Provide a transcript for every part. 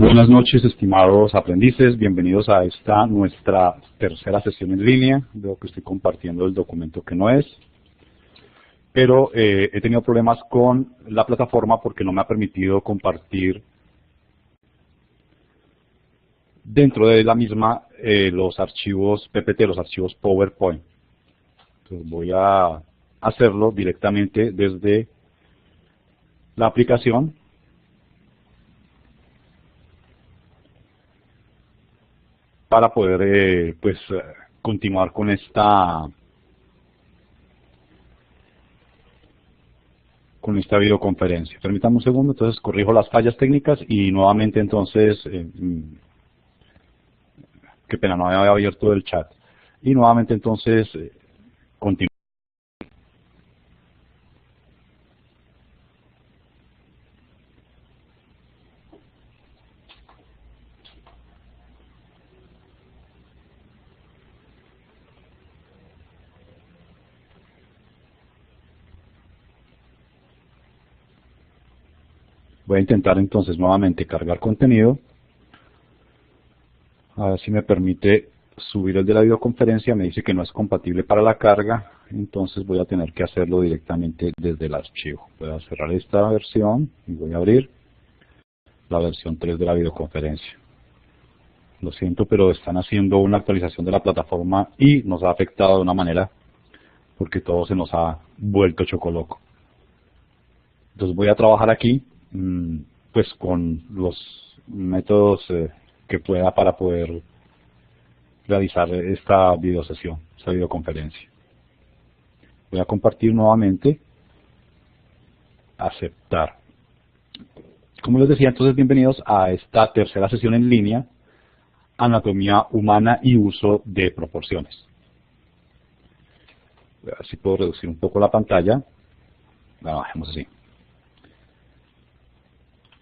Buenas noches, estimados aprendices. Bienvenidos a esta nuestra tercera sesión en línea. Veo que estoy compartiendo el documento que no es. Pero he tenido problemas con la plataforma porque no me ha permitido compartir dentro de la misma los archivos PPT, los archivos PowerPoint. Entonces voy a hacerlo directamente desde la aplicación. Para poder continuar con esta videoconferencia. Permítame un segundo, entonces corrijo las fallas técnicas y nuevamente entonces, qué pena, no había abierto el chat. Y nuevamente entonces continúo. Voy a intentar entonces nuevamente cargar contenido. A ver si me permite subir el de la videoconferencia. Me dice que no es compatible para la carga. Entonces voy a tener que hacerlo directamente desde el archivo. Voy a cerrar esta versión y voy a abrir la versión 3 de la videoconferencia. Lo siento, pero están haciendo una actualización de la plataforma y nos ha afectado de una manera porque todo se nos ha vuelto chocoloco. Entonces voy a trabajar aquí pues con los métodos que pueda para poder realizar esta videosesión, esta videoconferencia. Voy a compartir nuevamente, aceptar. Como les decía, entonces bienvenidos a esta tercera sesión en línea, anatomía humana y uso de proporciones. Voy a ver si puedo reducir un poco la pantalla. La bajemos así.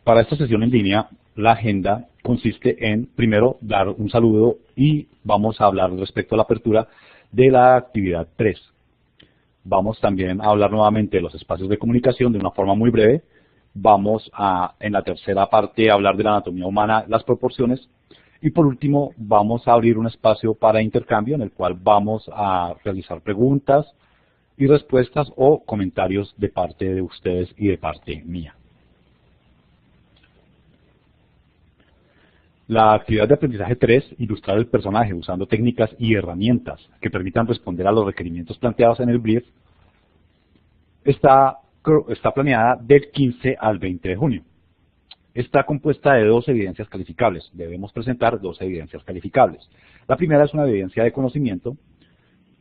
Para esta sesión en línea, la agenda consiste en, primero, dar un saludo y vamos a hablar respecto a la apertura de la actividad 3. Vamos también a hablar nuevamente de los espacios de comunicación de una forma muy breve. Vamos a, en la tercera parte, a hablar de la anatomía humana, las proporciones. Y por último, vamos a abrir un espacio para intercambio en el cual vamos a realizar preguntas y respuestas o comentarios de parte de ustedes y de parte mía. La actividad de aprendizaje 3, ilustrar el personaje usando técnicas y herramientas que permitan responder a los requerimientos planteados en el brief, está planeada del 15 al 20 de junio. Está compuesta de 2 evidencias calificables. Debemos presentar 2 evidencias calificables. La primera es una evidencia de conocimiento,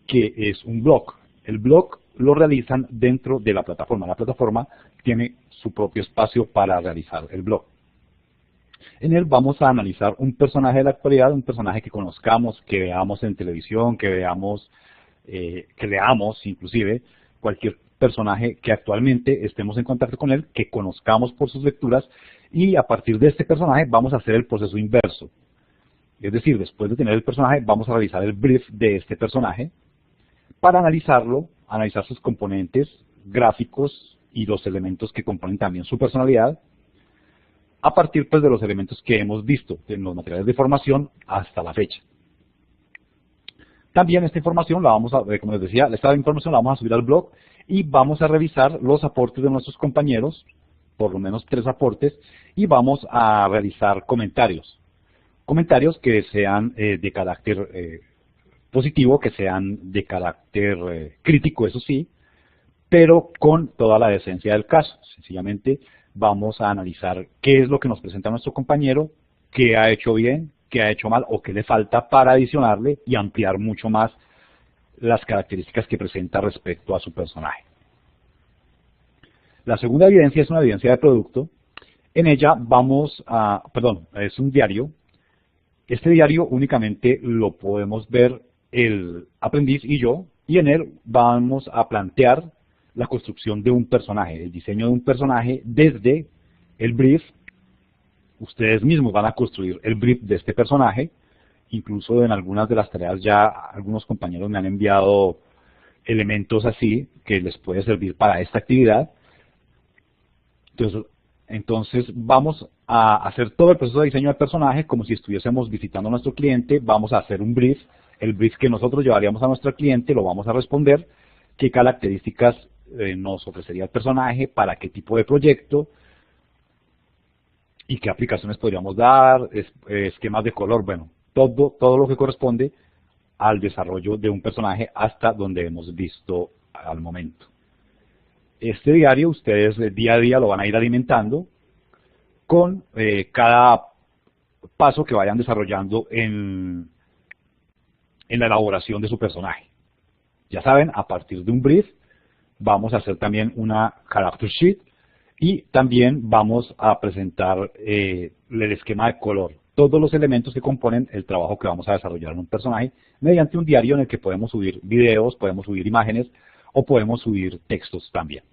que es un blog. El blog lo realizan dentro de la plataforma. La plataforma tiene su propio espacio para realizar el blog. En él vamos a analizar un personaje de la actualidad, un personaje que conozcamos, que veamos en televisión, que veamos, que leamos inclusive, cualquier personaje que actualmente estemos en contacto con él, que conozcamos por sus lecturas, y a partir de este personaje vamos a hacer el proceso inverso. Es decir, después de tener el personaje, vamos a realizar el brief de este personaje para analizarlo, analizar sus componentes gráficos y los elementos que componen también su personalidad, a partir pues de los elementos que hemos visto en los materiales de formación hasta la fecha. También esta información la vamos a, como les decía, esta información la vamos a subir al blog y vamos a revisar los aportes de nuestros compañeros, por lo menos 3 aportes, y vamos a realizar comentarios. Comentarios que sean de carácter positivo, que sean de carácter crítico, eso sí, pero con toda la decencia del caso. Sencillamente vamos a analizar qué es lo que nos presenta nuestro compañero, qué ha hecho bien, qué ha hecho mal o qué le falta para adicionarle y ampliar mucho más las características que presenta respecto a su personaje. La segunda evidencia es una evidencia de producto. En ella vamos a, es un diario. Este diario únicamente lo podemos ver el aprendiz y yo, y en él vamos a plantear la construcción de un personaje, el diseño de un personaje desde el brief. Ustedes mismos van a construir el brief de este personaje. Incluso en algunas de las tareas ya algunos compañeros me han enviado elementos así que les puede servir para esta actividad. Entonces vamos a hacer todo el proceso de diseño del personaje como si estuviésemos visitando a nuestro cliente. Vamos a hacer un brief, el brief que nosotros llevaríamos a nuestro cliente, lo vamos a responder, qué características nos ofrecería el personaje, para qué tipo de proyecto y qué aplicaciones podríamos dar, esquemas de color, bueno, todo lo que corresponde al desarrollo de un personaje hasta donde hemos visto al momento. Este diario ustedes día a día lo van a ir alimentando con cada paso que vayan desarrollando en la elaboración de su personaje. Ya saben, a partir de un brief vamos a hacer también una character sheet y también vamos a presentar el esquema de color, todos los elementos que componen el trabajo que vamos a desarrollar en un personaje mediante un diario en el que podemos subir videos, podemos subir imágenes o podemos subir textos también.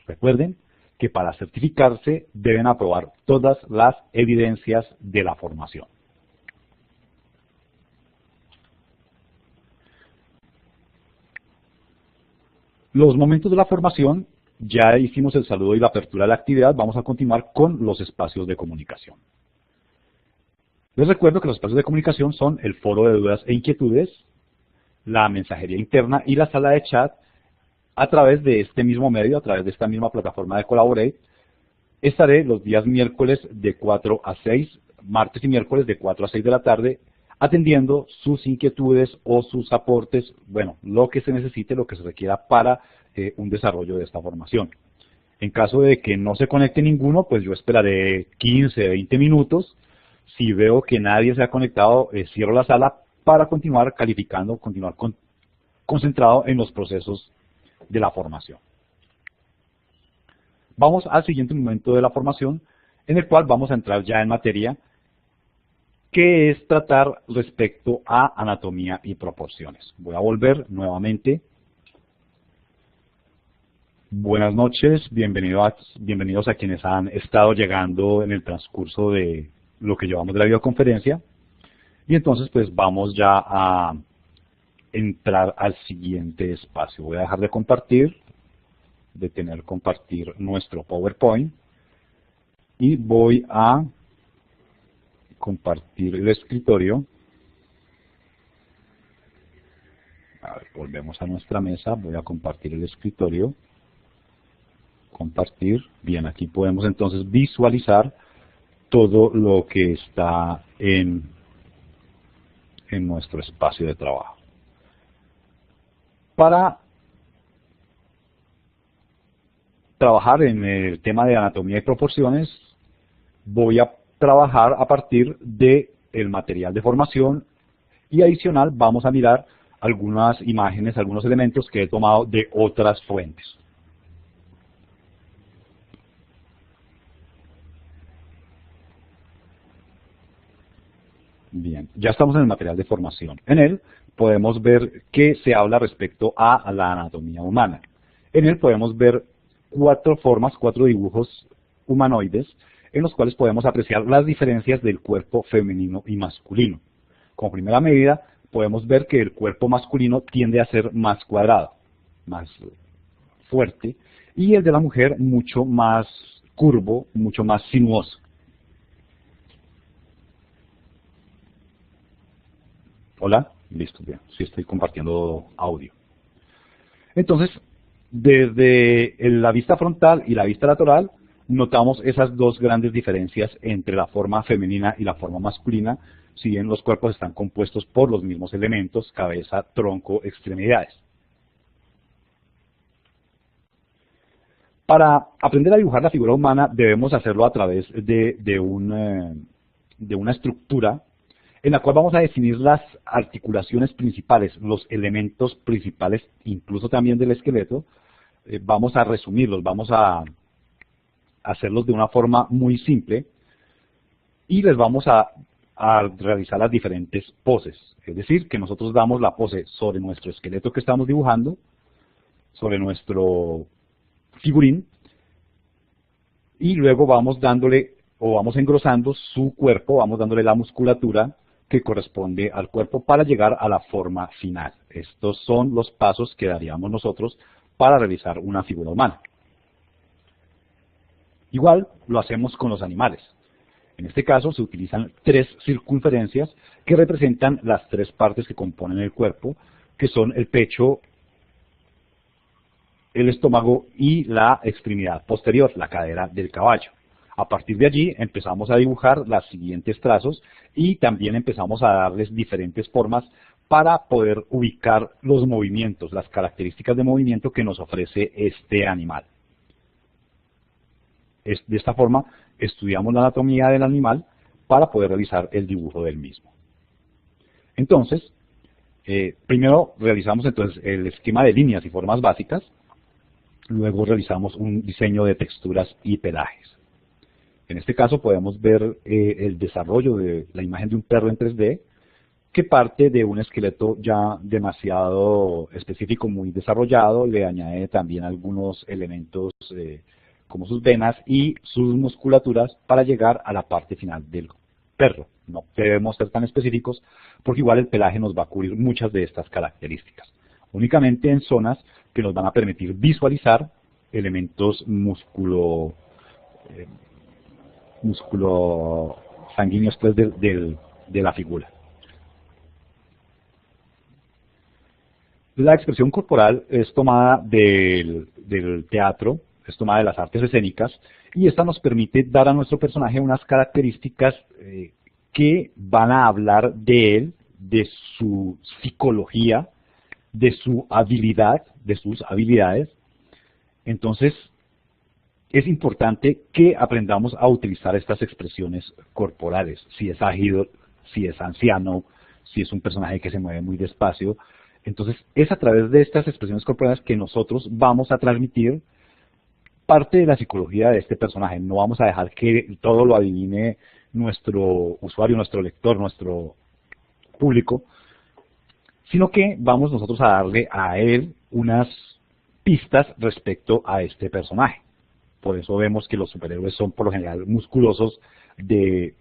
Recuerden que para certificarse deben aprobar todas las evidencias de la formación. Los momentos de la formación, ya hicimos el saludo y la apertura de la actividad, vamos a continuar con los espacios de comunicación. Les recuerdo que los espacios de comunicación son el foro de dudas e inquietudes, la mensajería interna y la sala de chat a través de este mismo medio, a través de esta misma plataforma de Collaborate. Estaré los días miércoles de 4 a 6, martes y miércoles de 4 a 6 de la tarde, atendiendo sus inquietudes o sus aportes, bueno, lo que se necesite, lo que se requiera para un desarrollo de esta formación. En caso de que no se conecte ninguno, pues yo esperaré 15, 20 minutos. Si veo que nadie se ha conectado, cierro la sala para continuar calificando, continuar concentrado en los procesos de la formación. Vamos al siguiente momento de la formación, en el cual vamos a entrar ya en materia, que es tratar respecto a anatomía y proporciones. Voy a volver nuevamente. Buenas noches, bienvenidos a quienes han estado llegando en el transcurso de lo que llevamos de la videoconferencia. Y entonces pues vamos ya a entrar al siguiente espacio. Voy a dejar de compartir, compartir nuestro PowerPoint y voy a compartir el escritorio. A ver, volvemos a nuestra mesa, voy a compartir el escritorio. Compartir. Bien, aquí podemos entonces visualizar todo lo que está en nuestro espacio de trabajo. Para trabajar en el tema de anatomía y proporciones, voy a trabajar a partir del material de formación y adicional vamos a mirar algunas imágenes, algunos elementos que he tomado de otras fuentes. Bien, ya estamos en el material de formación. En él podemos ver que se habla respecto a la anatomía humana. En él podemos ver cuatro dibujos humanoides en los cuales podemos apreciar las diferencias del cuerpo femenino y masculino. Como primera medida, podemos ver que el cuerpo masculino tiende a ser más cuadrado, más fuerte, y el de la mujer mucho más curvo, mucho más sinuoso. Hola, listo, bien, sí estoy compartiendo audio. Entonces, desde la vista frontal y la vista lateral, notamos esas dos grandes diferencias entre la forma femenina y la forma masculina, si bien los cuerpos están compuestos por los mismos elementos, cabeza, tronco, extremidades. Para aprender a dibujar la figura humana debemos hacerlo a través de una estructura en la cual vamos a definir las articulaciones principales, los elementos principales, incluso también del esqueleto. Vamos a resumirlos, vamos a hacerlos de una forma muy simple y les vamos a realizar las diferentes poses. Es decir, que nosotros damos la pose sobre nuestro esqueleto que estamos dibujando, sobre nuestro figurín, y luego vamos dándole o vamos engrosando su cuerpo, vamos dándole la musculatura que corresponde al cuerpo para llegar a la forma final. Estos son los pasos que daríamos nosotros para realizar una figura humana. Igual lo hacemos con los animales. En este caso se utilizan 3 circunferencias que representan las 3 partes que componen el cuerpo, que son el pecho, el estómago y la extremidad posterior, la cadera del caballo. A partir de allí empezamos a dibujar los siguientes trazos y también empezamos a darles diferentes formas para poder ubicar los movimientos, las características de movimiento que nos ofrece este animal. De esta forma estudiamos la anatomía del animal para poder realizar el dibujo del mismo. Entonces, primero realizamos entonces el esquema de líneas y formas básicas, luego realizamos un diseño de texturas y pelajes. En este caso podemos ver el desarrollo de la imagen de un perro en 3D, que parte de un esqueleto ya demasiado específico, muy desarrollado, le añade también algunos elementos como sus venas y sus musculaturas para llegar a la parte final del perro. No debemos ser tan específicos porque igual el pelaje nos va a cubrir muchas de estas características. Únicamente en zonas que nos van a permitir visualizar elementos músculo sanguíneos pues, de la figura. La expresión corporal es tomada del teatro, es tomada de las artes escénicas, y esta nos permite dar a nuestro personaje unas características que van a hablar de él, de su psicología, de su habilidad, de sus habilidades. Entonces, es importante que aprendamos a utilizar estas expresiones corporales, si es ágil, si es anciano, si es un personaje que se mueve muy despacio. Entonces, es a través de estas expresiones corporales que nosotros vamos a transmitir parte de la psicología de este personaje. No vamos a dejar que todo lo adivine nuestro usuario, nuestro lector, nuestro público, sino que vamos nosotros a darle a él unas pistas respecto a este personaje. Por eso vemos que los superhéroes son por lo general musculosos, de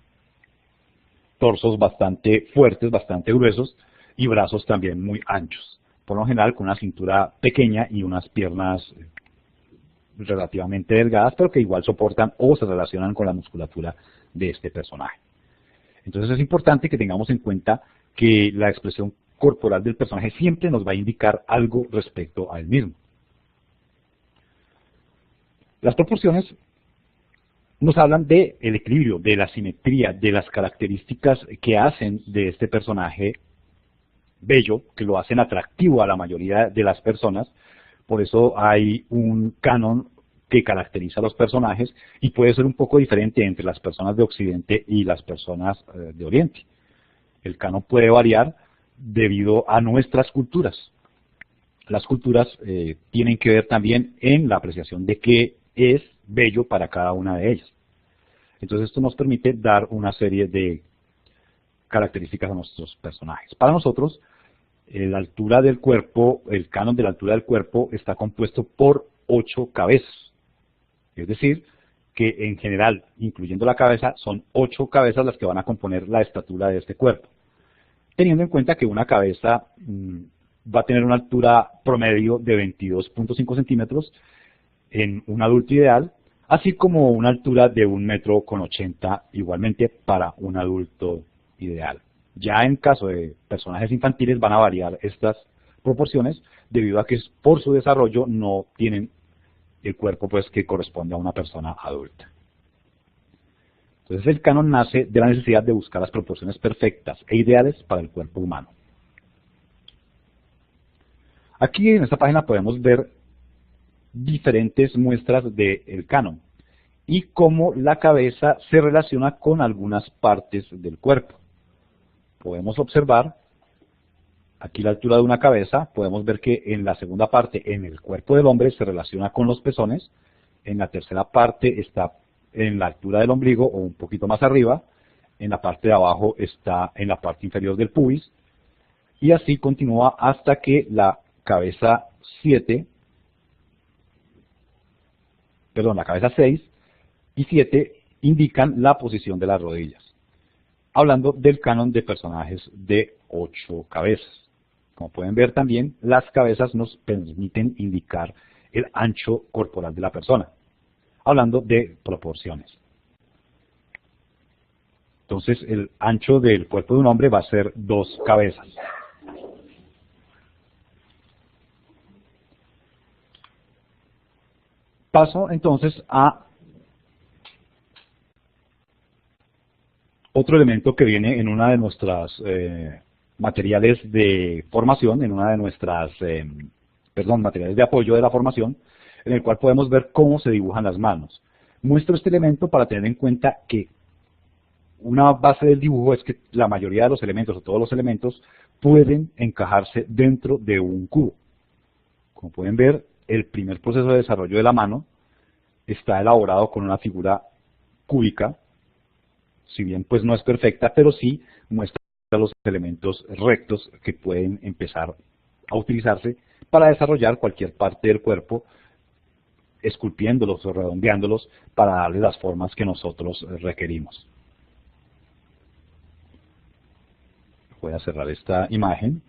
torsos bastante fuertes, bastante gruesos y brazos también muy anchos. Por lo general con una cintura pequeña y unas piernas relativamente delgadas, pero que igual soportan o se relacionan con la musculatura de este personaje. Entonces es importante que tengamos en cuenta que la expresión corporal del personaje siempre nos va a indicar algo respecto a él mismo. Las proporciones nos hablan del equilibrio, de la simetría, de las características que hacen de este personaje bello, que lo hacen atractivo a la mayoría de las personas. Por eso hay un canon que caracteriza a los personajes y puede ser un poco diferente entre las personas de Occidente y las personas de Oriente. El canon puede variar debido a nuestras culturas. Las culturas tienen que ver también en la apreciación de qué es bello para cada una de ellas. Entonces esto nos permite dar una serie de características a nuestros personajes. Para nosotros, la altura del cuerpo, el canon de la altura del cuerpo está compuesto por 8 cabezas. Es decir, que en general, incluyendo la cabeza, son 8 cabezas las que van a componer la estatura de este cuerpo. Teniendo en cuenta que una cabeza va a tener una altura promedio de 22.5 centímetros en un adulto ideal, así como una altura de 1,80 m igualmente para un adulto ideal. Ya en caso de personajes infantiles van a variar estas proporciones debido a que por su desarrollo no tienen el cuerpo pues que corresponde a una persona adulta. Entonces el canon nace de la necesidad de buscar las proporciones perfectas e ideales para el cuerpo humano. Aquí en esta página podemos ver diferentes muestras del canon y cómo la cabeza se relaciona con algunas partes del cuerpo. Podemos observar aquí la altura de una cabeza, podemos ver que en la segunda parte, en el cuerpo del hombre, se relaciona con los pezones, en la tercera parte está en la altura del ombligo o un poquito más arriba, en la parte de abajo está en la parte inferior del pubis, y así continúa hasta que la cabeza 6 y 7 indican la posición de las rodillas, hablando del canon de personajes de 8 cabezas. Como pueden ver también, las cabezas nos permiten indicar el ancho corporal de la persona. hablando de proporciones. Entonces, el ancho del cuerpo de un hombre va a ser 2 cabezas. Paso entonces a otro elemento que viene en una de nuestras materiales de formación, en una de nuestras, materiales de apoyo de la formación, en el cual podemos ver cómo se dibujan las manos. Muestro este elemento para tener en cuenta que una base del dibujo es que la mayoría de los elementos, o todos los elementos, pueden encajarse dentro de un cubo. Como pueden ver, el primer proceso de desarrollo de la mano está elaborado con una figura cúbica, si bien pues no es perfecta, pero sí muestra los elementos rectos que pueden empezar a utilizarse para desarrollar cualquier parte del cuerpo, esculpiéndolos o redondeándolos para darle las formas que nosotros requerimos. Voy a cerrar esta imagen.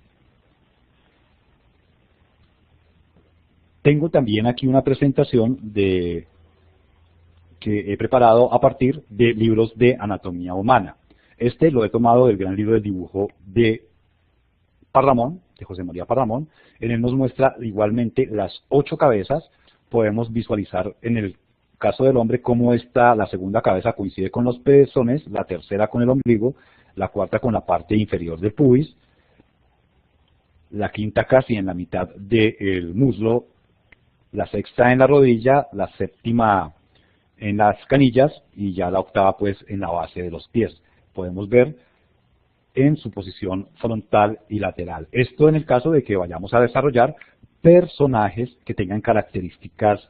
Tengo también aquí una presentación que he preparado a partir de libros de anatomía humana. Este lo he tomado del gran libro del dibujo de Parramón, de José María Parramón. En él nos muestra igualmente las 8 cabezas. Podemos visualizar en el caso del hombre cómo la segunda cabeza coincide con los pezones, la tercera con el ombligo, la cuarta con la parte inferior del pubis, la quinta casi en la mitad del muslo, la sexta en la rodilla, la séptima en las canillas y ya la octava pues en la base de los pies. Podemos ver en su posición frontal y lateral. Esto en el caso de que vayamos a desarrollar personajes que tengan características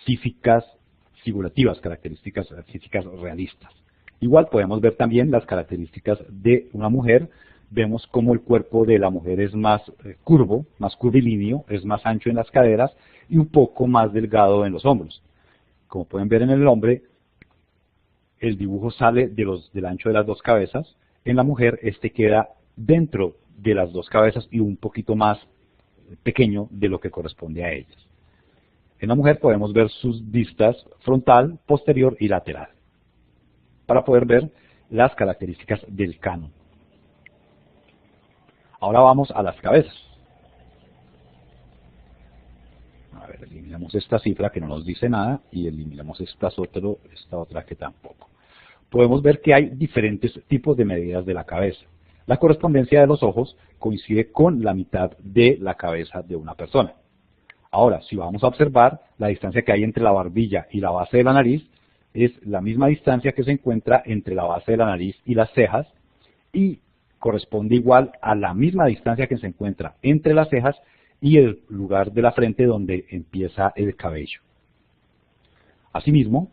físicas figurativas, características físicas realistas. Igual podemos ver también las características de una mujer. Vemos cómo el cuerpo de la mujer es más curvo, más curvilíneo, es más ancho en las caderas y un poco más delgado en los hombros. Como pueden ver en el hombre, el dibujo sale del ancho de las 2 cabezas. En la mujer este queda dentro de las 2 cabezas y un poquito más pequeño de lo que corresponde a ellas. En la mujer podemos ver sus vistas frontal, posterior y lateral, para poder ver las características del canon. Ahora vamos a las cabezas. A ver, eliminamos esta cifra que no nos dice nada y eliminamos esta otra que tampoco. Podemos ver que hay diferentes tipos de medidas de la cabeza. La correspondencia de los ojos coincide con la mitad de la cabeza de una persona. Ahora, si vamos a observar, la distancia que hay entre la barbilla y la base de la nariz es la misma distancia que se encuentra entre la base de la nariz y las cejas y corresponde igual a la misma distancia que se encuentra entre las cejas y el lugar de la frente donde empieza el cabello. Asimismo,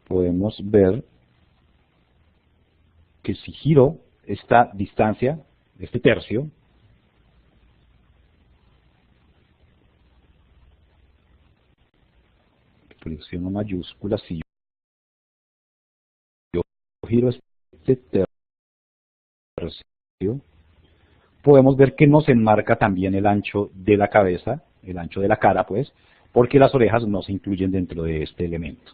podemos ver que si giro esta distancia, este tercio, presiono mayúscula, si yo giro este tercio, podemos ver que nos enmarca también el ancho de la cabeza, el ancho de la cara, pues, porque las orejas no se incluyen dentro de este elemento.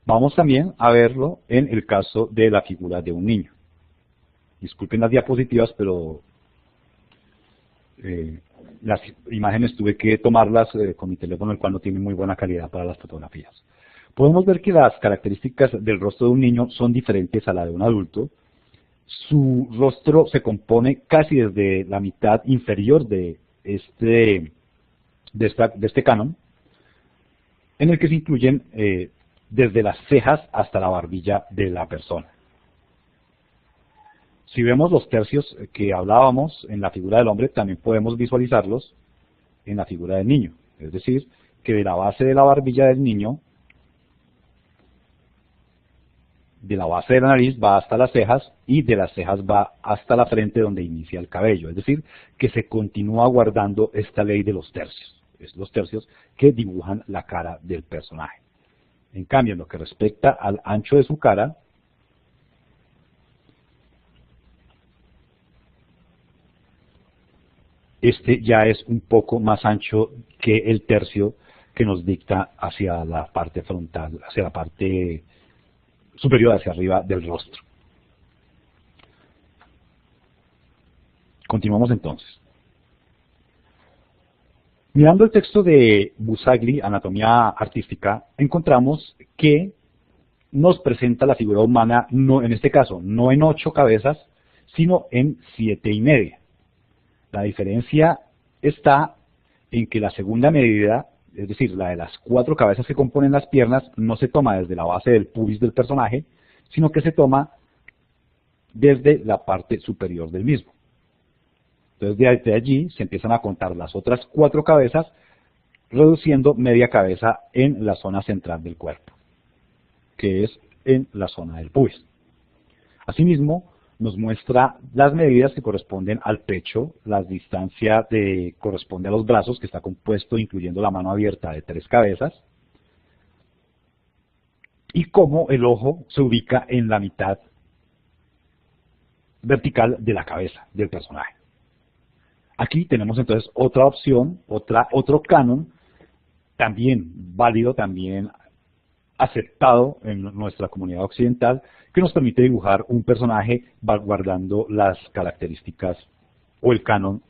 Vamos también a verlo en el caso de la figura de un niño. Disculpen las diapositivas, pero las imágenes tuve que tomarlas con mi teléfono, el cual no tiene muy buena calidad para las fotografías. Podemos ver que las características del rostro de un niño son diferentes a la de un adulto. Su rostro se compone casi desde la mitad inferior de este canon, en el que se incluyen desde las cejas hasta la barbilla de la persona. Si vemos los tercios que hablábamos en la figura del hombre, también podemos visualizarlos en la figura del niño. Es decir, que de la base de la barbilla del niño, de la base de la nariz va hasta las cejas y de las cejas va hasta la frente donde inicia el cabello. Es decir, que se continúa guardando esta ley de los tercios. Es los tercios que dibujan la cara del personaje. En cambio, en lo que respecta al ancho de su cara, este ya es un poco más ancho que el tercio que nos dicta hacia la parte frontal, hacia la parte superior, hacia arriba del rostro. Continuamos entonces. Mirando el texto de Busaglia, Anatomía Artística, encontramos que nos presenta la figura humana, no, en este caso, no en 8 cabezas, sino en 7,5. La diferencia está en que la segunda medida, es decir, la de las 4 cabezas que componen las piernas, no se toma desde la base del pubis del personaje, sino que se toma desde la parte superior del mismo. Entonces de allí se empiezan a contar las otras 4 cabezas, reduciendo media cabeza en la zona central del cuerpo, que es en la zona del pubis. Asimismo, nos muestra las medidas que corresponden al pecho, la distancia corresponde a los brazos, que está compuesto, incluyendo la mano abierta, de 3 cabezas, y cómo el ojo se ubica en la mitad vertical de la cabeza del personaje. Aquí tenemos entonces otra opción, otro canon, también válido, también aceptado en nuestra comunidad occidental, que nos permite dibujar un personaje guardando las características o el canon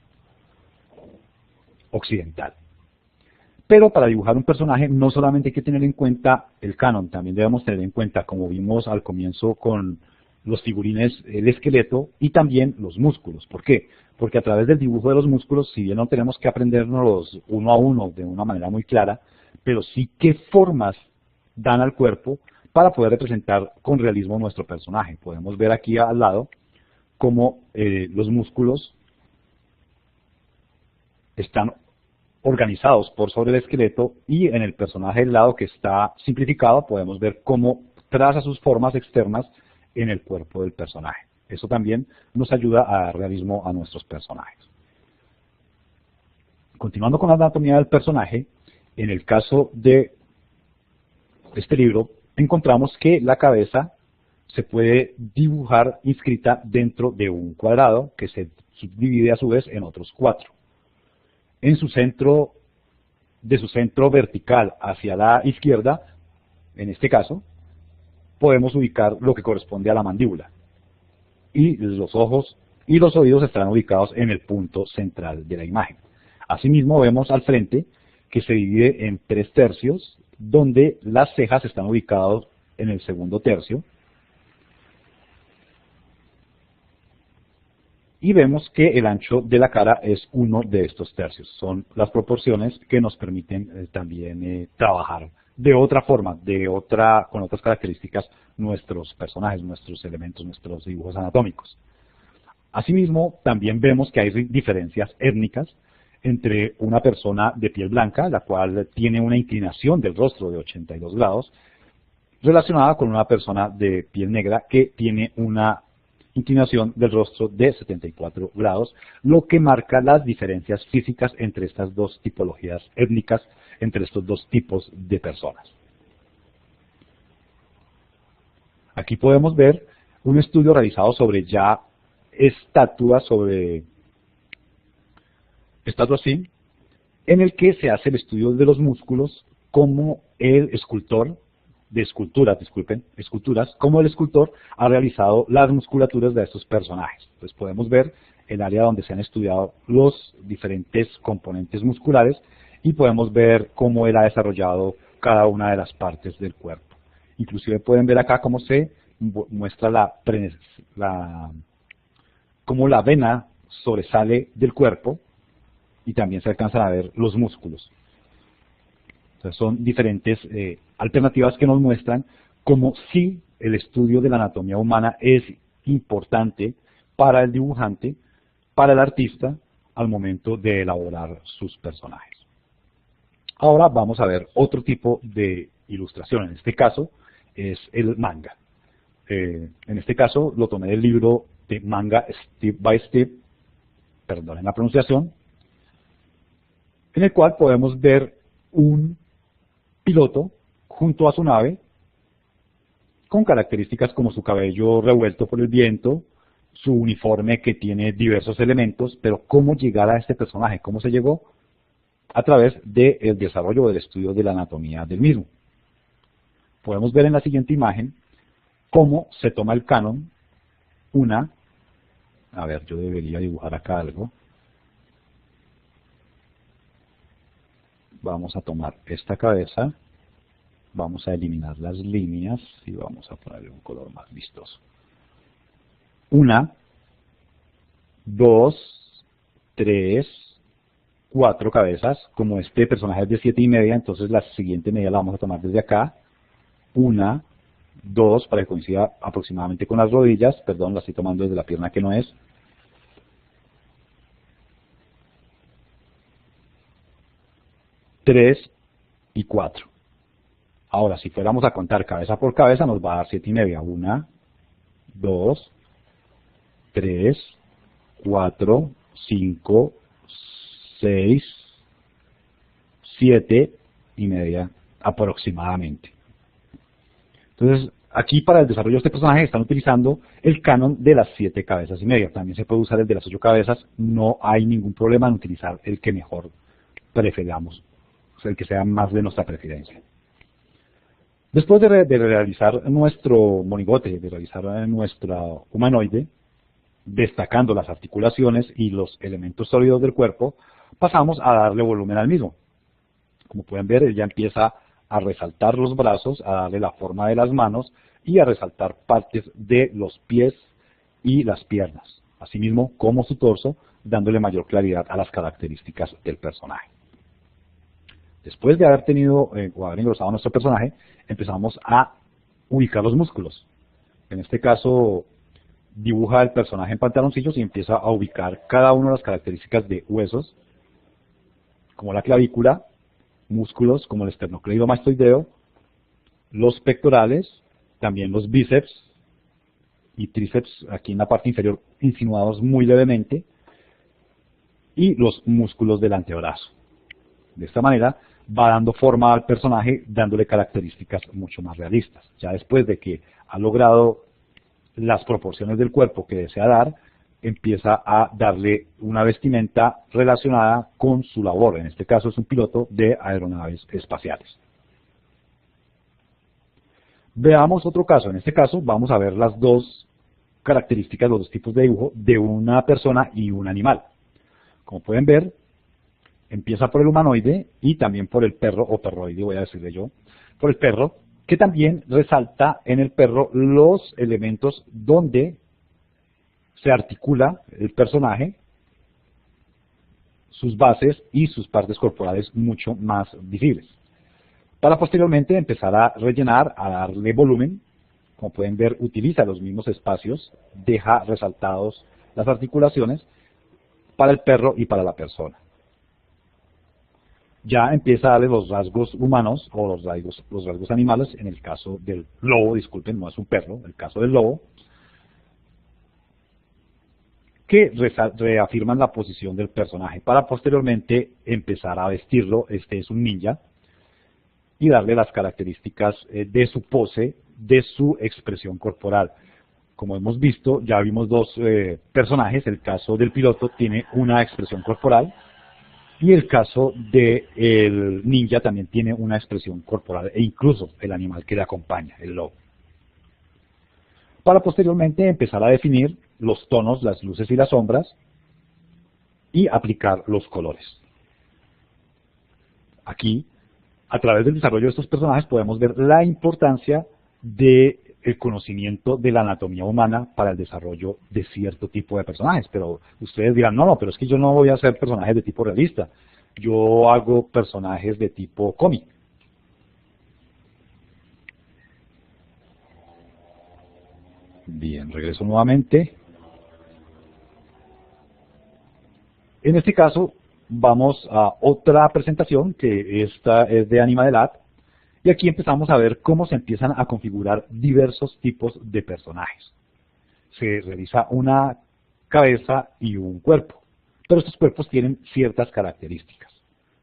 occidental. Pero para dibujar un personaje no solamente hay que tener en cuenta el canon, también debemos tener en cuenta, como vimos al comienzo con los figurines, el esqueleto y también los músculos. ¿Por qué? Porque a través del dibujo de los músculos, si bien no tenemos que aprendernos uno a uno de una manera muy clara, pero sí qué formas dan al cuerpo para poder representar con realismo nuestro personaje. Podemos ver aquí al lado cómo los músculos están organizados por sobre el esqueleto, y en el personaje del lado que está simplificado podemos ver cómo traza sus formas externas en el cuerpo del personaje. Eso también nos ayuda a dar realismo a nuestros personajes. Continuando con la anatomía del personaje, en el caso de este libro encontramos que la cabeza se puede dibujar inscrita dentro de un cuadrado que se subdivide a su vez en otros 4. En su centro, de su centro vertical hacia la izquierda, en este caso, podemos ubicar lo que corresponde a la mandíbula. Y los ojos y los oídos estarán ubicados en el punto central de la imagen. Asimismo vemos al frente que se divide en 3 tercios, donde las cejas están ubicadas en el segundo tercio. Y vemos que el ancho de la cara es uno de estos tercios. Son las proporciones que nos permiten también trabajar de otra forma, con otras características, nuestros personajes, nuestros elementos, nuestros dibujos anatómicos. Asimismo, también vemos que hay diferencias étnicas entre una persona de piel blanca, la cual tiene una inclinación del rostro de 82 grados, relacionada con una persona de piel negra que tiene una inclinación del rostro de 74 grados, lo que marca las diferencias físicas entre estas dos tipologías étnicas, entre estos dos tipos de personas. Aquí podemos ver un estudio realizado sobre ya estatuas, sí, en el que se hace el estudio de los músculos, como el escultor, esculturas, como el escultor ha realizado las musculaturas de estos personajes. Entonces podemos ver el área donde se han estudiado los diferentes componentes musculares y podemos ver cómo él ha desarrollado cada una de las partes del cuerpo. Inclusive pueden ver acá cómo se muestra cómo la vena sobresale del cuerpo y también se alcanzan a ver los músculos. Entonces son diferentes alternativas que nos muestran cómo sí el estudio de la anatomía humana es importante para el dibujante, para el artista, al momento de elaborar sus personajes. Ahora vamos a ver otro tipo de ilustración. En este caso es el manga. En este caso lo tomé del libro de Manga Step by Step, perdonen la pronunciación, en el cual podemos ver un piloto junto a su nave con características como su cabello revuelto por el viento, su uniforme que tiene diversos elementos, pero cómo llegar a este personaje, cómo se llegó a través del desarrollo o del estudio de la anatomía del mismo. Podemos ver en la siguiente imagen cómo se toma el canon a ver, yo debería dibujar acá algo. Vamos a tomar esta cabeza, vamos a eliminar las líneas y vamos a ponerle un color más vistoso. 1, 2, 3, 4 cabezas. Como este personaje es de 7,5, entonces la siguiente medida la vamos a tomar desde acá. 1, 2, para que coincida aproximadamente con las rodillas. Perdón, la estoy tomando desde la pierna que no es. 3 y 4. Ahora, si fuéramos a contar cabeza por cabeza, nos va a dar 7,5. 1, 2, 3, 4, 5, 6, 7,5 aproximadamente. Entonces, aquí para el desarrollo de este personaje están utilizando el canon de las 7 cabezas y media. También se puede usar el de las 8 cabezas. No hay ningún problema en utilizar el que mejor preferamos, o sea, el que sea más de nuestra preferencia. Después de realizar nuestro monigote, de realizar nuestro humanoide, destacando las articulaciones y los elementos sólidos del cuerpo, pasamos a darle volumen al mismo. Como pueden ver, él ya empieza a resaltar los brazos, a darle la forma de las manos y a resaltar partes de los pies y las piernas, asimismo como su torso, dándole mayor claridad a las características del personaje. Después de haber tenido o haber engrosado nuestro personaje, empezamos a ubicar los músculos. En este caso, dibuja el personaje en pantaloncillos y empieza a ubicar cada una de las características de huesos, como la clavícula, músculos como el esternocleidomastoideo, los pectorales, también los bíceps y tríceps aquí en la parte inferior insinuados muy levemente, y los músculos del antebrazo. De esta manera va dando forma al personaje, dándole características mucho más realistas. Ya después de que ha logrado las proporciones del cuerpo que desea dar, empieza a darle una vestimenta relacionada con su labor. En este caso es un piloto de aeronaves espaciales. Veamos otro caso. En este caso vamos a ver las dos características, los dos tipos de dibujo de una persona y un animal. Como pueden ver, empieza por el humanoide y también por el perro, o perroide voy a decirle yo, por el perro, que también resalta en el perro los elementos donde se articula el personaje, sus bases y sus partes corporales mucho más visibles. Para posteriormente empezar a rellenar, a darle volumen. Como pueden ver, utiliza los mismos espacios, deja resaltados las articulaciones para el perro y para la persona. Ya empieza a darle los rasgos humanos o los rasgos animales, en el caso del lobo, disculpen, no es un perro, el caso del lobo, que reafirman la posición del personaje para posteriormente empezar a vestirlo. Este es un ninja, y darle las características de su pose, de su expresión corporal. Como hemos visto, ya vimos dos personajes. El caso del piloto tiene una expresión corporal y el caso del ninja también tiene una expresión corporal, e incluso el animal que le acompaña, el lobo. Para posteriormente empezar a definir los tonos, las luces y las sombras y aplicar los colores. Aquí, a través del desarrollo de estos personajes, podemos ver la importancia del conocimiento de la anatomía humana para el desarrollo de cierto tipo de personajes. Pero ustedes dirán, no, pero es que yo no voy a hacer personajes de tipo realista. Yo hago personajes de tipo cómic. Bien, regreso nuevamente. En este caso, vamos a otra presentación, que esta es de Animadelat, y aquí empezamos a ver cómo se empiezan a configurar diversos tipos de personajes. Se realiza una cabeza y un cuerpo, pero estos cuerpos tienen ciertas características.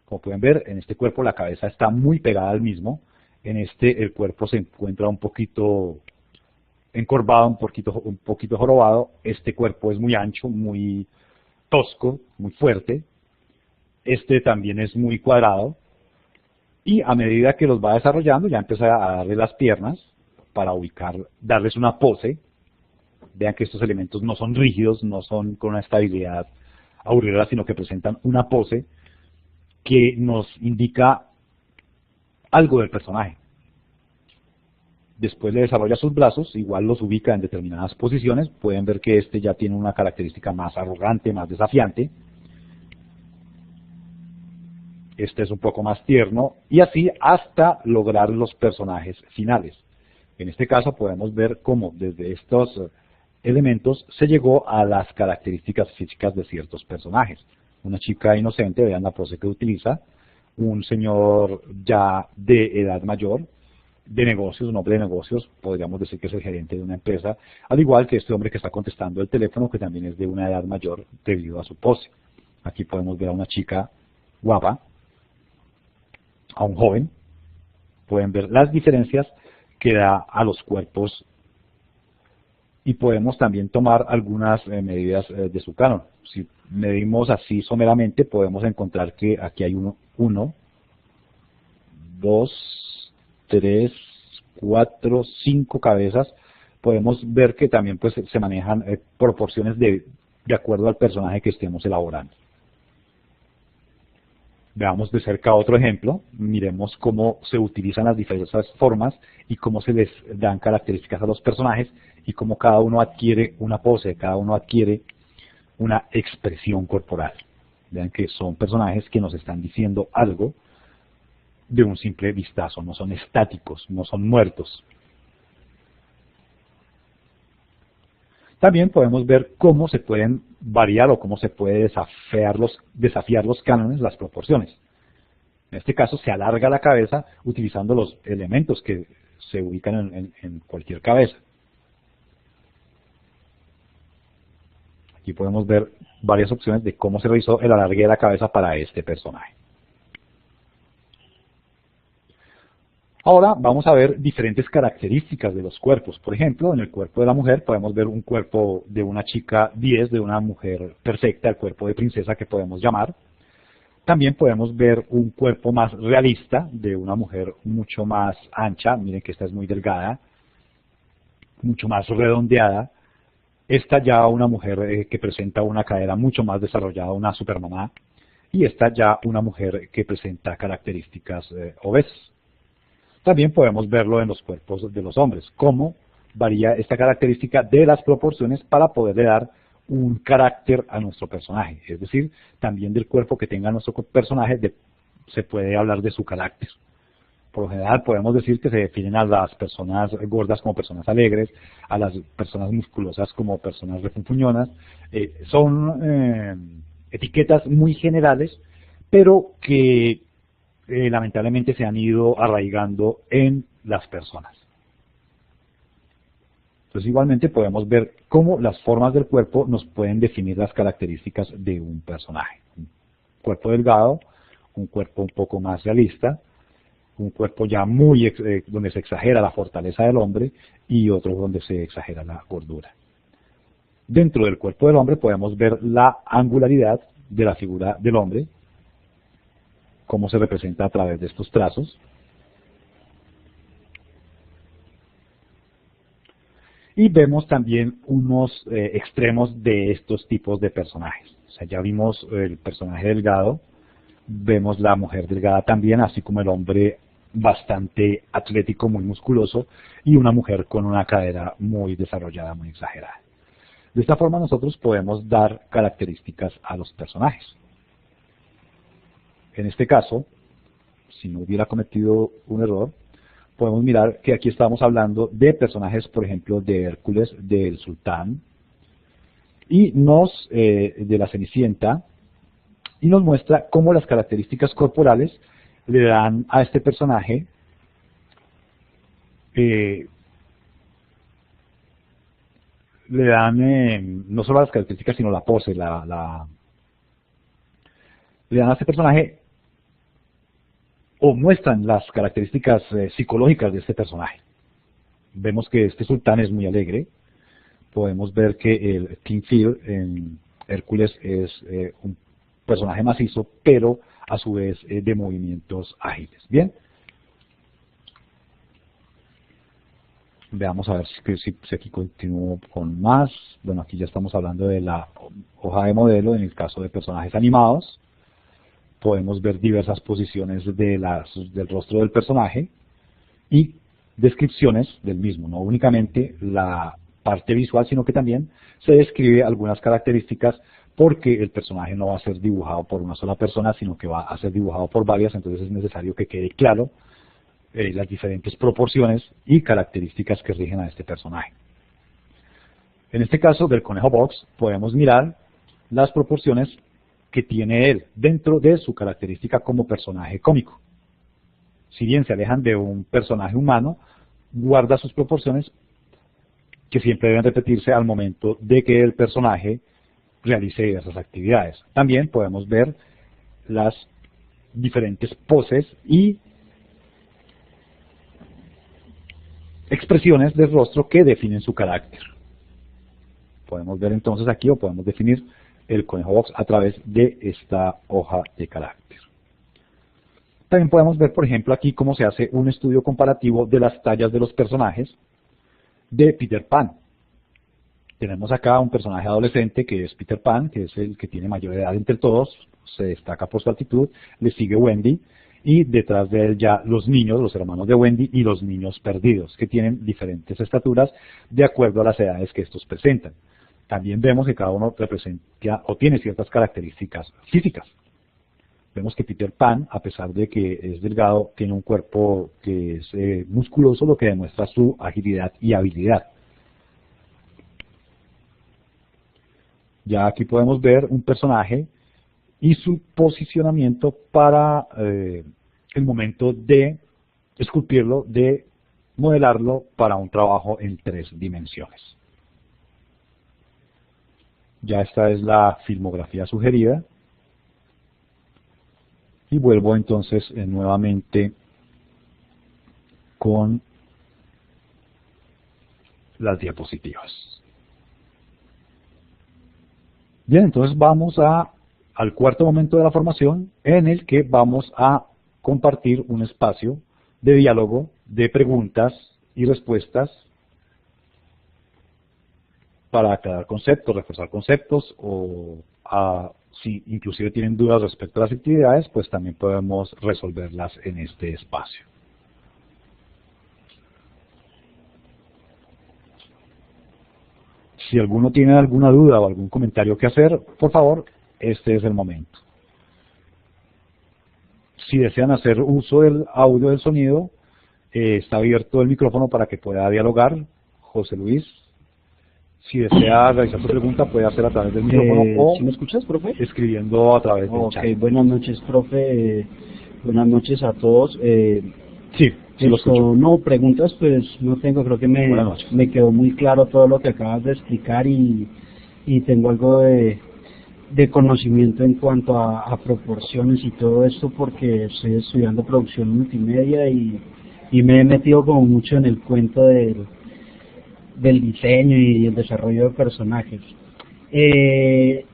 Como pueden ver, en este cuerpo la cabeza está muy pegada al mismo, en este el cuerpo se encuentra un poquito encorvado, un poquito jorobado. Este cuerpo es muy ancho, muy tosco, muy fuerte. Este también es muy cuadrado. Y a medida que los va desarrollando, ya empieza a darle las piernas para ubicar, darles una pose. Vean que estos elementos no son rígidos, no son con una estabilidad aburrida, sino que presentan una pose que nos indica algo del personaje. Después le desarrolla sus brazos, igual los ubica en determinadas posiciones. Pueden ver que este ya tiene una característica más arrogante, más desafiante. Este es un poco más tierno, y así hasta lograr los personajes finales. En este caso podemos ver cómo desde estos elementos se llegó a las características físicas de ciertos personajes. Una chica inocente, vean la pose que utiliza, un señor ya de edad mayor, de negocios, un hombre de negocios, podríamos decir que es el gerente de una empresa, al igual que este hombre que está contestando el teléfono, que también es de una edad mayor debido a su pose. Aquí podemos ver a una chica guapa, a un joven. Pueden ver las diferencias que da a los cuerpos, y podemos también tomar algunas medidas de su canon. Si medimos así someramente, podemos encontrar que aquí hay 1, 2, 3, 4, 5 cabezas. Podemos ver que también pues, se manejan proporciones de acuerdo al personaje que estemos elaborando. Veamos de cerca otro ejemplo, miremos cómo se utilizan las diferentes formas y cómo se les dan características a los personajes y cómo cada uno adquiere una pose, cada uno adquiere una expresión corporal. Vean que son personajes que nos están diciendo algo de un simple vistazo, no son estáticos, no son muertos. También podemos ver cómo se pueden variar o cómo se puede desafiar los cánones, las proporciones. En este caso se alarga la cabeza utilizando los elementos que se ubican en cualquier cabeza. Aquí podemos ver varias opciones de cómo se realizó el alargue de la cabeza para este personaje. Ahora vamos a ver diferentes características de los cuerpos. Por ejemplo, en el cuerpo de la mujer podemos ver un cuerpo de una chica 10, de una mujer perfecta, el cuerpo de princesa que podemos llamar. También podemos ver un cuerpo más realista de una mujer mucho más ancha. Miren que esta es muy delgada, mucho más redondeada. Esta ya una mujer que presenta una cadera mucho más desarrollada, una supermamá. Y esta ya una mujer que presenta características obesas. También podemos verlo en los cuerpos de los hombres, cómo varía esta característica de las proporciones para poderle dar un carácter a nuestro personaje. Es decir, también del cuerpo que tenga nuestro personaje se puede hablar de su carácter. Por lo general podemos decir que se definen a las personas gordas como personas alegres, a las personas musculosas como personas refunfuñonas. Son etiquetas muy generales, pero que lamentablemente se han ido arraigando en las personas. Entonces igualmente podemos ver cómo las formas del cuerpo nos pueden definir las características de un personaje. Un cuerpo delgado, un cuerpo un poco más realista, un cuerpo ya muy donde se exagera la fortaleza del hombre y otro donde se exagera la gordura. Dentro del cuerpo del hombre podemos ver la angularidad de la figura del hombre, cómo se representa a través de estos trazos. Y vemos también unos extremos de estos tipos de personajes. O sea, ya vimos el personaje delgado, vemos la mujer delgada también, así como el hombre bastante atlético, muy musculoso, y una mujer con una cadera muy desarrollada, muy exagerada. De esta forma nosotros podemos dar características a los personajes. En este caso, si no hubiera cometido un error, podemos mirar que aquí estamos hablando de personajes, por ejemplo, de Hércules, del Sultán, y de la Cenicienta, y nos muestra cómo las características corporales le dan a este personaje le dan no solo las características, sino la pose, le dan a este personaje o muestran las características psicológicas de este personaje. Vemos que este sultán es muy alegre. Podemos ver que el King Fear en Hércules es un personaje macizo, pero a su vez de movimientos ágiles. Bien. Veamos a ver si aquí continúo con más. Bueno, aquí ya estamos hablando de la hoja de modelo en el caso de personajes animados. Podemos ver diversas posiciones del rostro del personaje y descripciones del mismo, no únicamente la parte visual, sino que también se describe algunas características porque el personaje no va a ser dibujado por una sola persona, sino que va a ser dibujado por varias, entonces es necesario que quede claro las diferentes proporciones y características que rigen a este personaje. En este caso del conejo box podemos mirar las proporciones que tiene él dentro de su característica como personaje cómico. Si bien se alejan de un personaje humano, guarda sus proporciones que siempre deben repetirse al momento de que el personaje realice diversas actividades. También podemos ver las diferentes poses y expresiones del rostro que definen su carácter. Podemos ver entonces aquí, o podemos definir el conejo box a través de esta hoja de carácter. También podemos ver, por ejemplo, aquí cómo se hace un estudio comparativo de las tallas de los personajes de Peter Pan. Tenemos acá un personaje adolescente que es Peter Pan, que es el que tiene mayor edad entre todos, se destaca por su altitud, le sigue Wendy, y detrás de él ya los niños, los hermanos de Wendy y los niños perdidos, que tienen diferentes estaturas de acuerdo a las edades que estos presentan. También vemos que cada uno representa o tiene ciertas características físicas. Vemos que Peter Pan, a pesar de que es delgado, tiene un cuerpo que es musculoso, lo que demuestra su agilidad y habilidad. Ya aquí podemos ver un personaje y su posicionamiento para el momento de esculpirlo, de modelarlo para un trabajo en 3 dimensiones. Ya esta es la filmografía sugerida. Y vuelvo entonces nuevamente con las diapositivas. Bien, entonces vamos al cuarto momento de la formación, en el que vamos a compartir un espacio de diálogo, de preguntas y respuestas para aclarar conceptos, reforzar conceptos, o si inclusive tienen dudas respecto a las actividades, pues también podemos resolverlas en este espacio. Si alguno tiene alguna duda o algún comentario que hacer, por favor, este es el momento. Si desean hacer uso del audio, del sonido, está abierto el micrófono para que pueda dialogar José Luis. Si desea realizar su pregunta, puede hacer a través del micrófono o ¿sí me escuchas, profe? Escribiendo a través del chat. Buenas noches, profe. Buenas noches a todos. Sí, lo escucho. No, preguntas pues no tengo, creo que me quedó muy claro todo lo que acabas de explicar y tengo algo de conocimiento en cuanto a proporciones y todo esto porque estoy estudiando producción multimedia y me he metido como mucho en el cuento del diseño y el desarrollo de personajes. El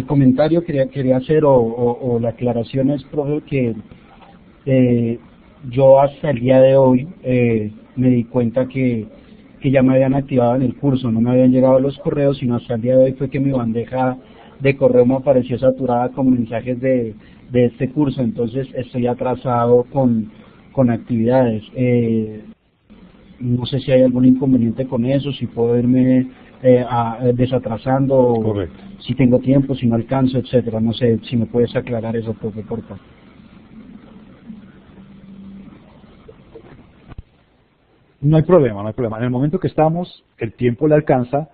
comentario quería hacer o la aclaración es, profe, que yo hasta el día de hoy me di cuenta que ya me habían activado en el curso, no me habían llegado los correos, sino hasta el día de hoy fue que mi bandeja de correo me apareció saturada con mensajes de este curso, entonces estoy atrasado con actividades. No sé si hay algún inconveniente con eso, si puedo irme desatrasando, Correcto. Si tengo tiempo, si no alcanzo, etcétera. No sé si me puedes aclarar eso, profe, por favor. No hay problema, no hay problema. En el momento que estamos, el tiempo le alcanza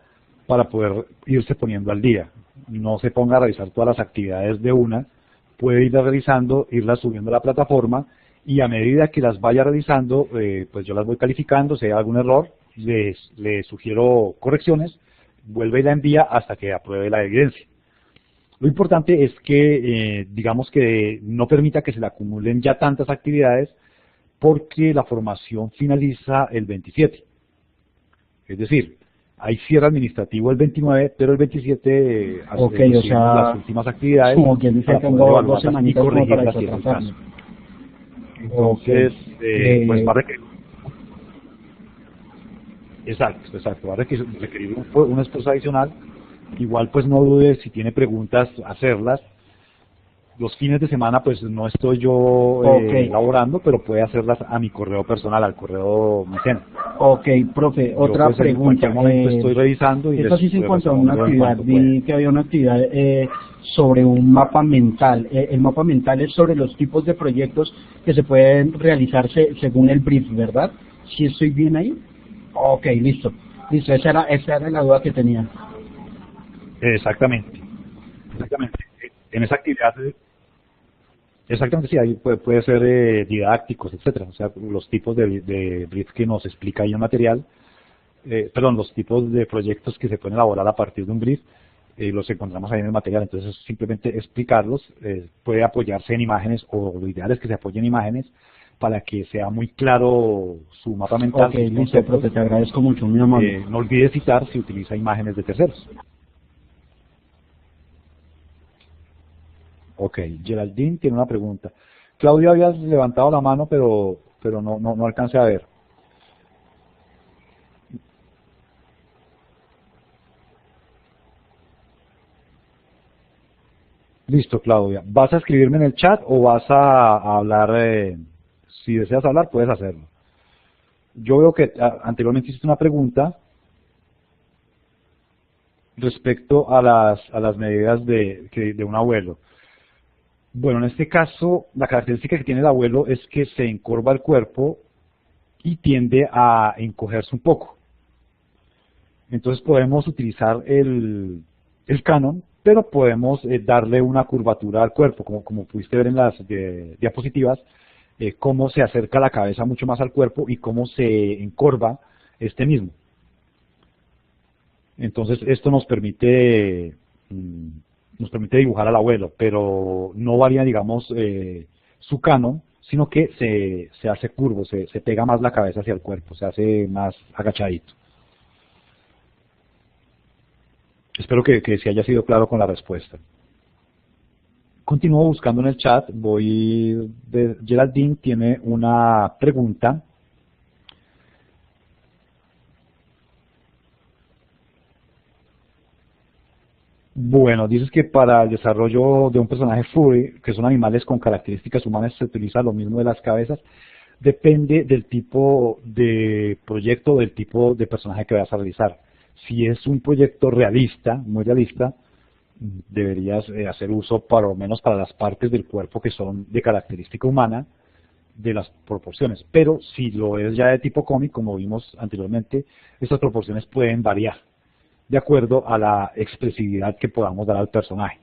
para poder irse poniendo al día. No se ponga a realizar todas las actividades de una, puede irlas realizando, irlas subiendo a la plataforma, y a medida que las vaya realizando, pues yo las voy calificando. Si hay algún error, le sugiero correcciones, vuelve y la envía hasta que apruebe la evidencia. Lo importante es que, digamos que no permita que se le acumulen ya tantas actividades, porque la formación finaliza el 27. Es decir, Hay cierre administrativo el 29, pero el 27 Ok, o sea, las últimas actividades como quien dice, para poder tengo dos evaluarlas y semanitas como para corregirlas si es el desatrasarme. caso. Entonces, pues va a requerir, exacto, va a requerir un esfuerzo adicional. Igual pues no dude, si tiene preguntas, hacerlas. Los fines de semana pues no estoy yo laborando, pero puede hacerlas a mi correo personal, al correo Micena. Ok, profe, Yo otra pues en pregunta. cualquier momento estoy revisando y Esto sí les se encuentra en una respondo en actividad, cuanto pueda. vi que había una actividad sobre un mapa mental. El mapa mental es sobre los tipos de proyectos que se pueden realizarse según el brief, ¿verdad? ¿Sí estoy bien ahí? Ok, listo. Listo, esa era la duda que tenía. Exactamente. En esa actividad, exactamente sí, ahí puede ser didácticos, etcétera. O sea, los tipos de brief que nos explica ahí el material, los tipos de proyectos que se pueden elaborar a partir de un brief, los encontramos ahí en el material. Entonces, simplemente explicarlos, puede apoyarse en imágenes, o lo ideal es que se apoyen en imágenes para que sea muy claro su mapa mental. Ok, listo, profe, te agradezco mucho, muy amable. No olvide citar si utiliza imágenes de terceros. Ok, Geraldine tiene una pregunta. Claudio había levantado la mano, pero no alcancé a ver. Listo, Claudia. ¿Vas a escribirme en el chat o vas a hablar? Si deseas hablar, puedes hacerlo. Yo veo que anteriormente hiciste una pregunta respecto a las medidas de un abuelo. Bueno, en este caso, la característica que tiene el abuelo es que se encorva el cuerpo y tiende a encogerse un poco. Entonces podemos utilizar el canon, pero podemos darle una curvatura al cuerpo, como pudiste ver en las diapositivas, cómo se acerca la cabeza mucho más al cuerpo y cómo se encorva este mismo. Entonces esto nos permite dibujar al abuelo, pero no varía, digamos, su canon, sino que se hace curvo, se pega más la cabeza hacia el cuerpo, se hace más agachadito. Espero que sí haya sido claro con la respuesta. Continúo buscando en el chat. Geraldine tiene una pregunta. Bueno, dices que para el desarrollo de un personaje furry, que son animales con características humanas, se utiliza lo mismo de las cabezas. Depende del tipo de proyecto, del tipo de personaje que vayas a realizar. Si es un proyecto realista, muy realista, deberías hacer uso, por lo menos para las partes del cuerpo que son de característica humana, de las proporciones. Pero si lo es ya de tipo cómic, como vimos anteriormente, estas proporciones pueden variar de acuerdo a la expresividad que podamos dar al personaje.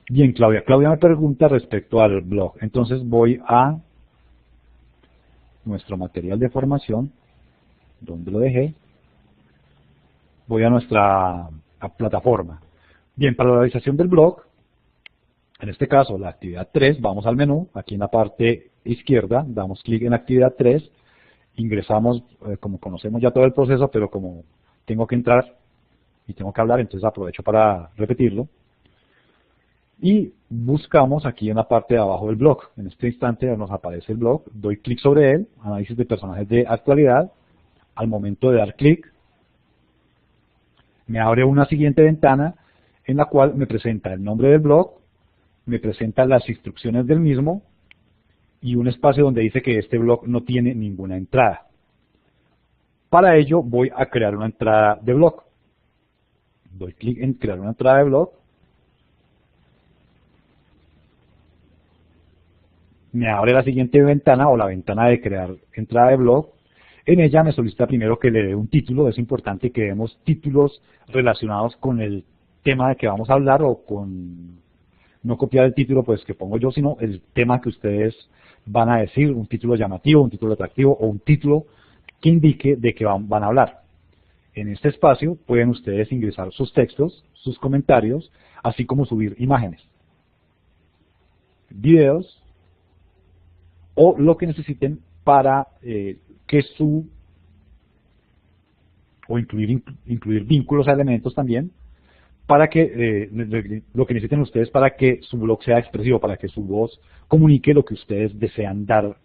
Bien, Claudia. Claudia me pregunta respecto al blog. Entonces voy a nuestro material de formación, donde lo dejé. Voy a nuestra plataforma. Bien, para la realización del blog, en este caso la actividad 3, vamos al menú, aquí en la parte izquierda, damos clic en actividad 3, ingresamos, como conocemos ya todo el proceso, pero como tengo que entrar y tengo que hablar, entonces aprovecho para repetirlo. Y buscamos aquí en la parte de abajo del blog. En este instante nos aparece el blog, doy clic sobre él, análisis de personajes de actualidad. Al momento de dar clic, me abre una siguiente ventana en la cual me presenta el nombre del blog, me presenta las instrucciones del mismo y un espacio donde dice que este blog no tiene ninguna entrada. Para ello voy a crear una entrada de blog. Doy clic en crear una entrada de blog. Me abre la siguiente ventana o la ventana de crear entrada de blog. En ella me solicita primero que le dé un título. Es importante que demos títulos relacionados con el tema de que vamos a hablar, o con, no copiar el título pues que pongo yo, sino el tema que ustedes van a decir, un título llamativo, un título atractivo o un título que indique de qué van a hablar. En este espacio pueden ustedes ingresar sus textos, sus comentarios, así como subir imágenes. videos o lo que necesiten para que o incluir vínculos a elementos también, para que lo que necesiten ustedes para que su blog sea expresivo, para que su voz comunique lo que ustedes desean dar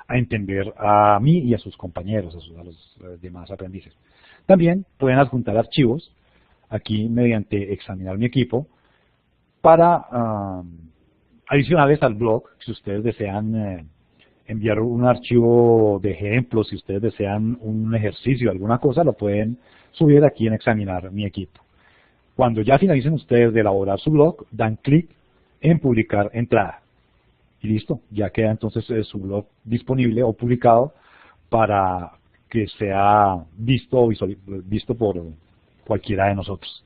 a entender a mí y a sus compañeros, a los demás aprendices. También pueden adjuntar archivos, aquí mediante examinar mi equipo, para adicionales al blog. Si ustedes desean enviar un archivo de ejemplos, si ustedes desean un ejercicio, alguna cosa, lo pueden subir aquí en examinar mi equipo. Cuando ya finalicen ustedes de elaborar su blog, dan clic en publicar entrada. Y listo, ya queda entonces su blog disponible o publicado para que sea visto por cualquiera de nosotros.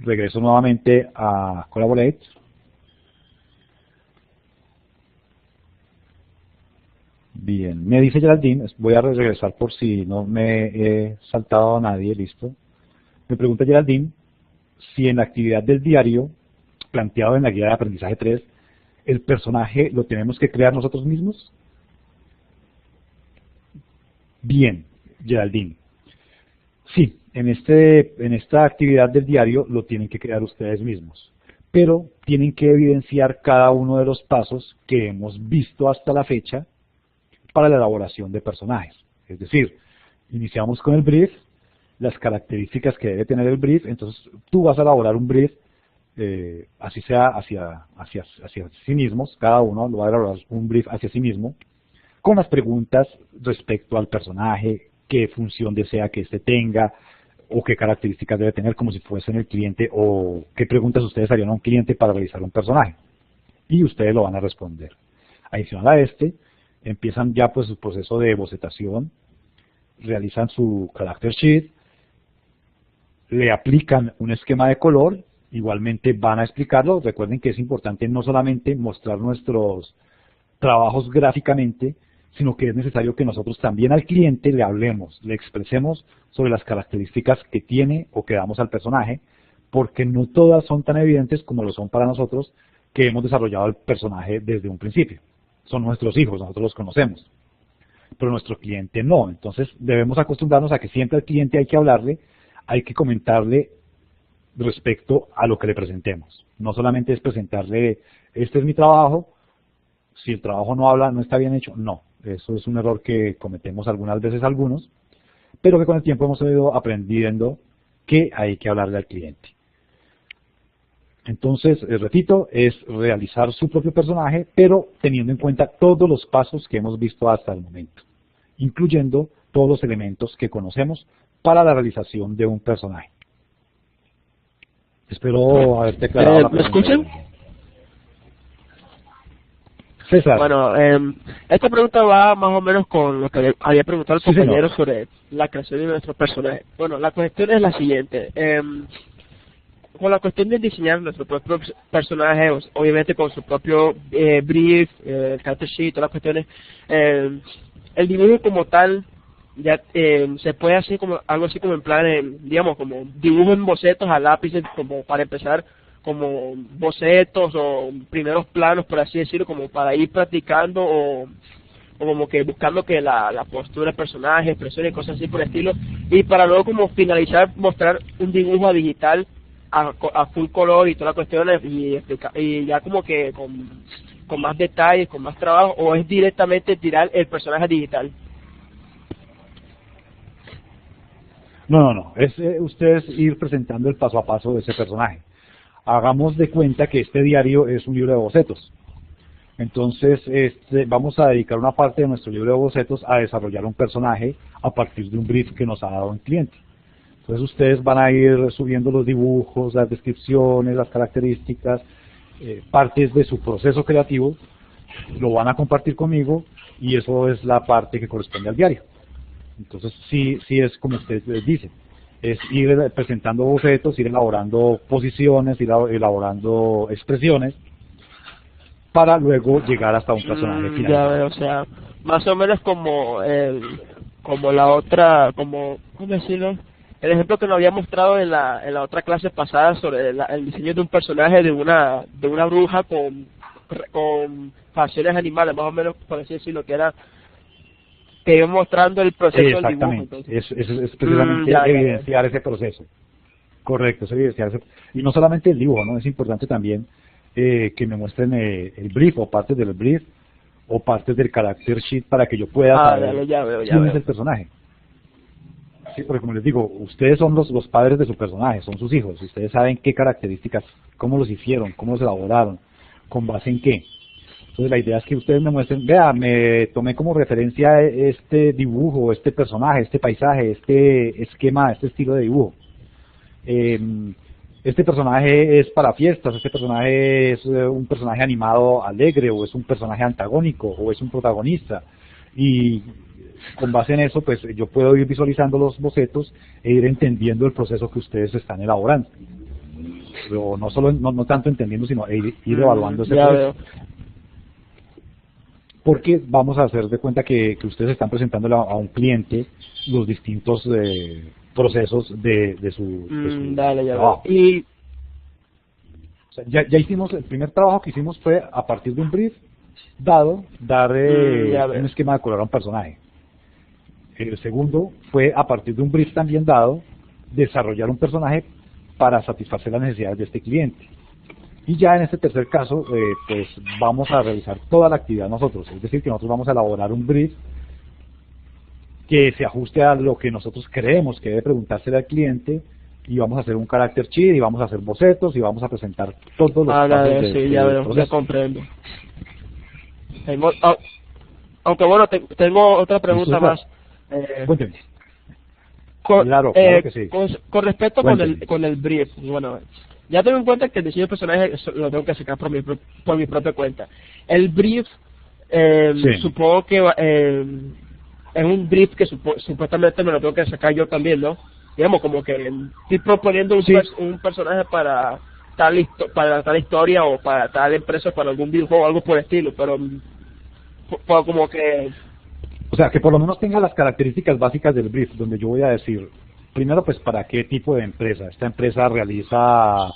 Regreso nuevamente a Collaborate. Bien, me dice Geraldine, voy a regresar por si no me he saltado a nadie, listo. Me pregunta Geraldine si en la actividad del diario, planteado en la guía de aprendizaje 3, el personaje lo tenemos que crear nosotros mismos. Bien, Geraldine. Sí, en esta actividad del diario lo tienen que crear ustedes mismos, pero tienen que evidenciar cada uno de los pasos que hemos visto hasta la fecha para la elaboración de personajes. Es decir, iniciamos con el brief, las características que debe tener el brief, entonces tú vas a elaborar un brief, así sea hacia sí mismos, cada uno lo va a elaborar un brief hacia sí mismo, con las preguntas respecto al personaje, qué función desea que éste tenga, o qué características debe tener, como si fuesen el cliente, o qué preguntas ustedes harían a un cliente para realizar un personaje. Y ustedes lo van a responder. Adicional a empiezan ya pues su proceso de bocetación, realizan su character sheet, le aplican un esquema de color, igualmente van a explicarlo. Recuerden que es importante no solamente mostrar nuestros trabajos gráficamente, sino que es necesario que nosotros también al cliente le hablemos, le expresemos sobre las características que tiene o que damos al personaje, porque no todas son tan evidentes como lo son para nosotros que hemos desarrollado el personaje desde un principio. Son nuestros hijos, nosotros los conocemos, pero nuestro cliente no. Entonces debemos acostumbrarnos a que siempre al cliente hay que hablarle, hay que comentarle respecto a lo que le presentemos. No solamente es presentarle, este es mi trabajo, si el trabajo no habla, no está bien hecho, no. Eso es un error que cometemos algunas veces algunos, pero que con el tiempo hemos ido aprendiendo que hay que hablarle al cliente. Entonces, repito, es realizar su propio personaje, pero teniendo en cuenta todos los pasos que hemos visto hasta el momento, incluyendo todos los elementos que conocemos para la realización de un personaje. Espero haberte aclarado la pregunta. ¿Me escuchan? César. Bueno, esta pregunta va más o menos con lo que había preguntado el compañero sobre la creación de nuestro personaje. Bueno, la cuestión es la siguiente. Con la cuestión de diseñar nuestro propio personaje, obviamente con su propio brief, el character sheet, todas las cuestiones, el dibujo como tal ya se puede hacer como algo así como en plan, digamos, como dibujo en bocetos a lápices, como para empezar, como bocetos o primeros planos, por así decirlo, como para ir practicando o como que buscando que la postura del personaje, expresiones y cosas así por el estilo, y para luego como finalizar, mostrar un dibujo a digital a full color y todas las cuestiones y ya como que con más detalles, con más trabajo, o es directamente tirar el personaje digital. No. Es ustedes ir presentando el paso a paso de ese personaje. Hagamos de cuenta que este diario es un libro de bocetos. Entonces vamos a dedicar una parte de nuestro libro de bocetos a desarrollar un personaje a partir de un brief que nos ha dado un cliente. Entonces ustedes van a ir subiendo los dibujos, las descripciones, las características, partes de su proceso creativo, lo van a compartir conmigo y eso es la parte que corresponde al diario. Entonces sí es como ustedes les dicen, es ir presentando bocetos, ir elaborando posiciones, ir elaborando expresiones, para luego llegar hasta un personaje final. Ya veo, o sea, más o menos como la otra, ¿cómo decirlo? el ejemplo que nos había mostrado en la otra clase pasada sobre el diseño de un personaje de una bruja con facciones animales, más o menos por así decirlo, que iba mostrando el proceso del dibujo. Exactamente, Entonces, es precisamente evidenciar ese proceso. Correcto, es evidenciar ese. Y no solamente el dibujo, ¿no? Es importante también que me muestren el brief o partes del brief o partes del character sheet para que yo pueda saber ya veo. quién es el personaje. Sí, porque como les digo, ustedes son los padres de su personaje, son sus hijos, ustedes saben qué características, cómo los hicieron, cómo los elaboraron, con base en qué. Entonces la idea es que ustedes me muestren, vea, me tomé como referencia este dibujo, este personaje, este paisaje, este esquema, este estilo de dibujo. Este personaje es para fiestas, este personaje es un personaje animado alegre, o es un personaje antagónico, o es un protagonista. Y con base en eso, pues yo puedo ir visualizando los bocetos e ir entendiendo el proceso que ustedes están elaborando. Pero no solo, no tanto entendiendo, sino ir evaluando ese proceso. Porque vamos a hacer de cuenta que ustedes están presentándole a un cliente los distintos procesos de su trabajo. Y o sea, ya hicimos, el primer trabajo que hicimos fue a partir de un brief dado, dar un esquema de color a un personaje. El segundo fue a partir de un brief también dado, desarrollar un personaje para satisfacer las necesidades de este cliente. Y ya en este tercer caso, pues vamos a realizar toda la actividad nosotros, es decir, que nosotros vamos a elaborar un brief que se ajuste a lo que nosotros creemos que debe preguntársele al cliente, y vamos a hacer un character sheet, y vamos a hacer bocetos, y vamos a presentar todos los pasos sí, ya comprendo. Aunque bueno, tengo otra pregunta más. Cuénteme. Claro que sí. Con respecto con el brief, bueno, ya tengo en cuenta que el diseño de personaje lo tengo que sacar por mi propia cuenta. El brief, supongo que es un brief que supuestamente me lo tengo que sacar yo también, ¿no? Digamos, como que estoy proponiendo un personaje para tal historia o para tal empresa, para algún videojuego o algo por el estilo, pero como que... O sea, que por lo menos tenga las características básicas del brief, donde yo voy a decir, primero, pues, para qué tipo de empresa. Esta empresa realiza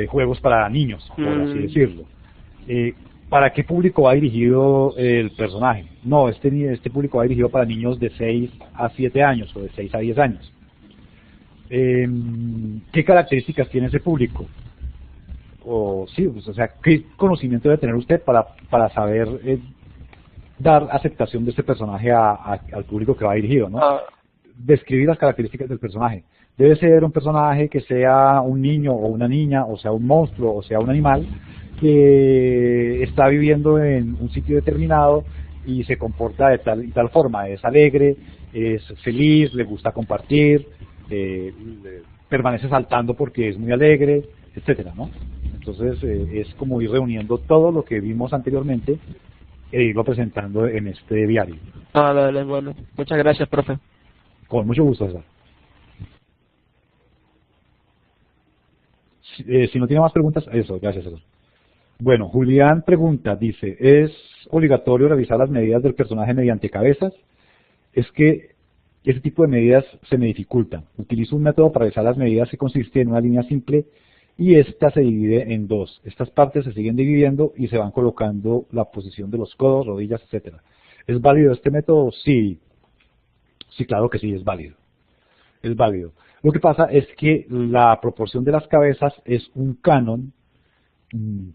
juegos para niños, por así decirlo. ¿Para qué público va dirigido el personaje? No, este público va dirigido para niños de 6 a 7 años o de 6 a 10 años. ¿Qué características tiene ese público? O sea, ¿qué conocimiento debe tener usted para saber dar aceptación de este personaje al público que va dirigido, ¿no? Describir las características del personaje. Debe ser un personaje que sea un niño o una niña, o sea un monstruo, o sea un animal, que está viviendo en un sitio determinado y se comporta de tal y tal forma. Es alegre, es feliz, le gusta compartir, permanece saltando porque es muy alegre, etcétera, ¿no? Entonces es como ir reuniendo todo lo que vimos anteriormente e irlo presentando en este diario. Dale, bueno. Muchas gracias, profe. Con mucho gusto, César. Si no tiene más preguntas, eso, gracias, César. Bueno, Julián pregunta, dice, ¿es obligatorio realizar las medidas del personaje mediante cabezas? Es que ese tipo de medidas se me dificultan. Utilizo un método para realizar las medidas que consiste en una línea simple y esta se divide en dos. Estas partes se siguen dividiendo y se van colocando la posición de los codos, rodillas, etcétera. ¿Es válido este método? Sí. Sí, claro que sí, es válido. Es válido. Lo que pasa es que la proporción de las cabezas es un canon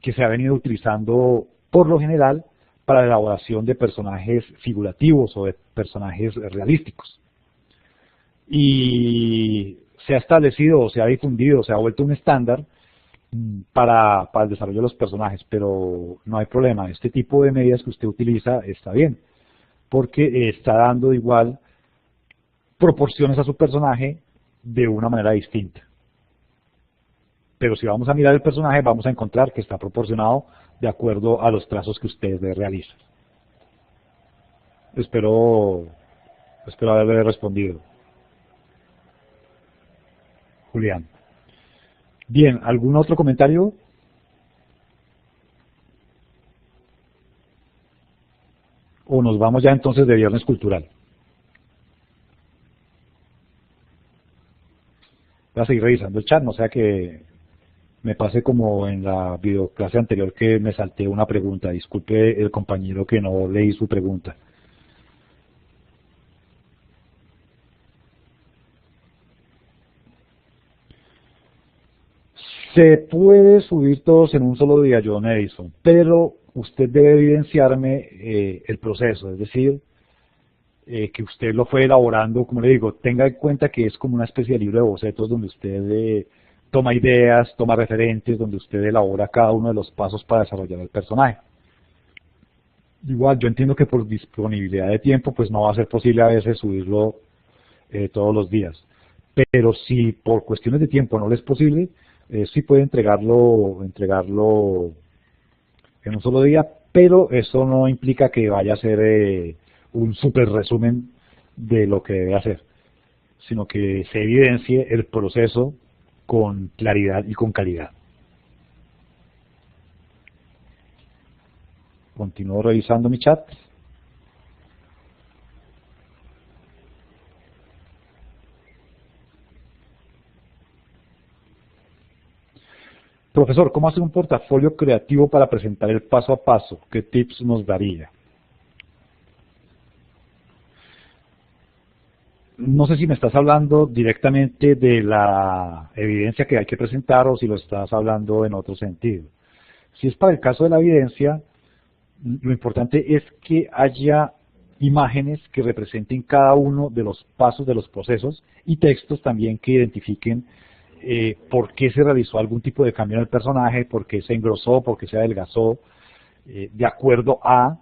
que se ha venido utilizando por lo general para la elaboración de personajes figurativos o de personajes realísticos. Y se ha establecido, o se ha difundido, se ha vuelto un estándar para el desarrollo de los personajes, pero no hay problema. Este tipo de medidas que usted utiliza está bien, porque está dando igual proporciones a su personaje de una manera distinta. Pero si vamos a mirar el personaje, vamos a encontrar que está proporcionado de acuerdo a los trazos que usted realiza. Espero haberle respondido. Julián. Bien, ¿algún otro comentario? ¿O nos vamos ya entonces de Viernes Cultural? Voy a seguir revisando el chat, no sea que me pase como en la videoclase anterior que me salté una pregunta. Disculpe el compañero que no leí su pregunta. Se puede subir todos en un solo día, John Edison, pero usted debe evidenciarme el proceso, es decir, que usted lo fue elaborando, como le digo, tenga en cuenta que es como una especie de libro de bocetos donde usted toma ideas, toma referentes, donde usted elabora cada uno de los pasos para desarrollar el personaje. Igual, yo entiendo que por disponibilidad de tiempo, pues no va a ser posible a veces subirlo todos los días, pero si por cuestiones de tiempo no le es posible, sí puede entregarlo en un solo día, pero eso no implica que vaya a ser un super resumen de lo que debe hacer, sino que se evidencie el proceso con claridad y con calidad. Continúo revisando mi chat. Profesor, ¿cómo hacer un portafolio creativo para presentar el paso a paso? ¿Qué tips nos daría? No sé si me estás hablando directamente de la evidencia que hay que presentar o si lo estás hablando en otro sentido. Si es para el caso de la evidencia, lo importante es que haya imágenes que representen cada uno de los pasos de los procesos y textos también que identifiquen por qué se realizó algún tipo de cambio en el personaje, por qué se engrosó, por qué se adelgazó, de acuerdo a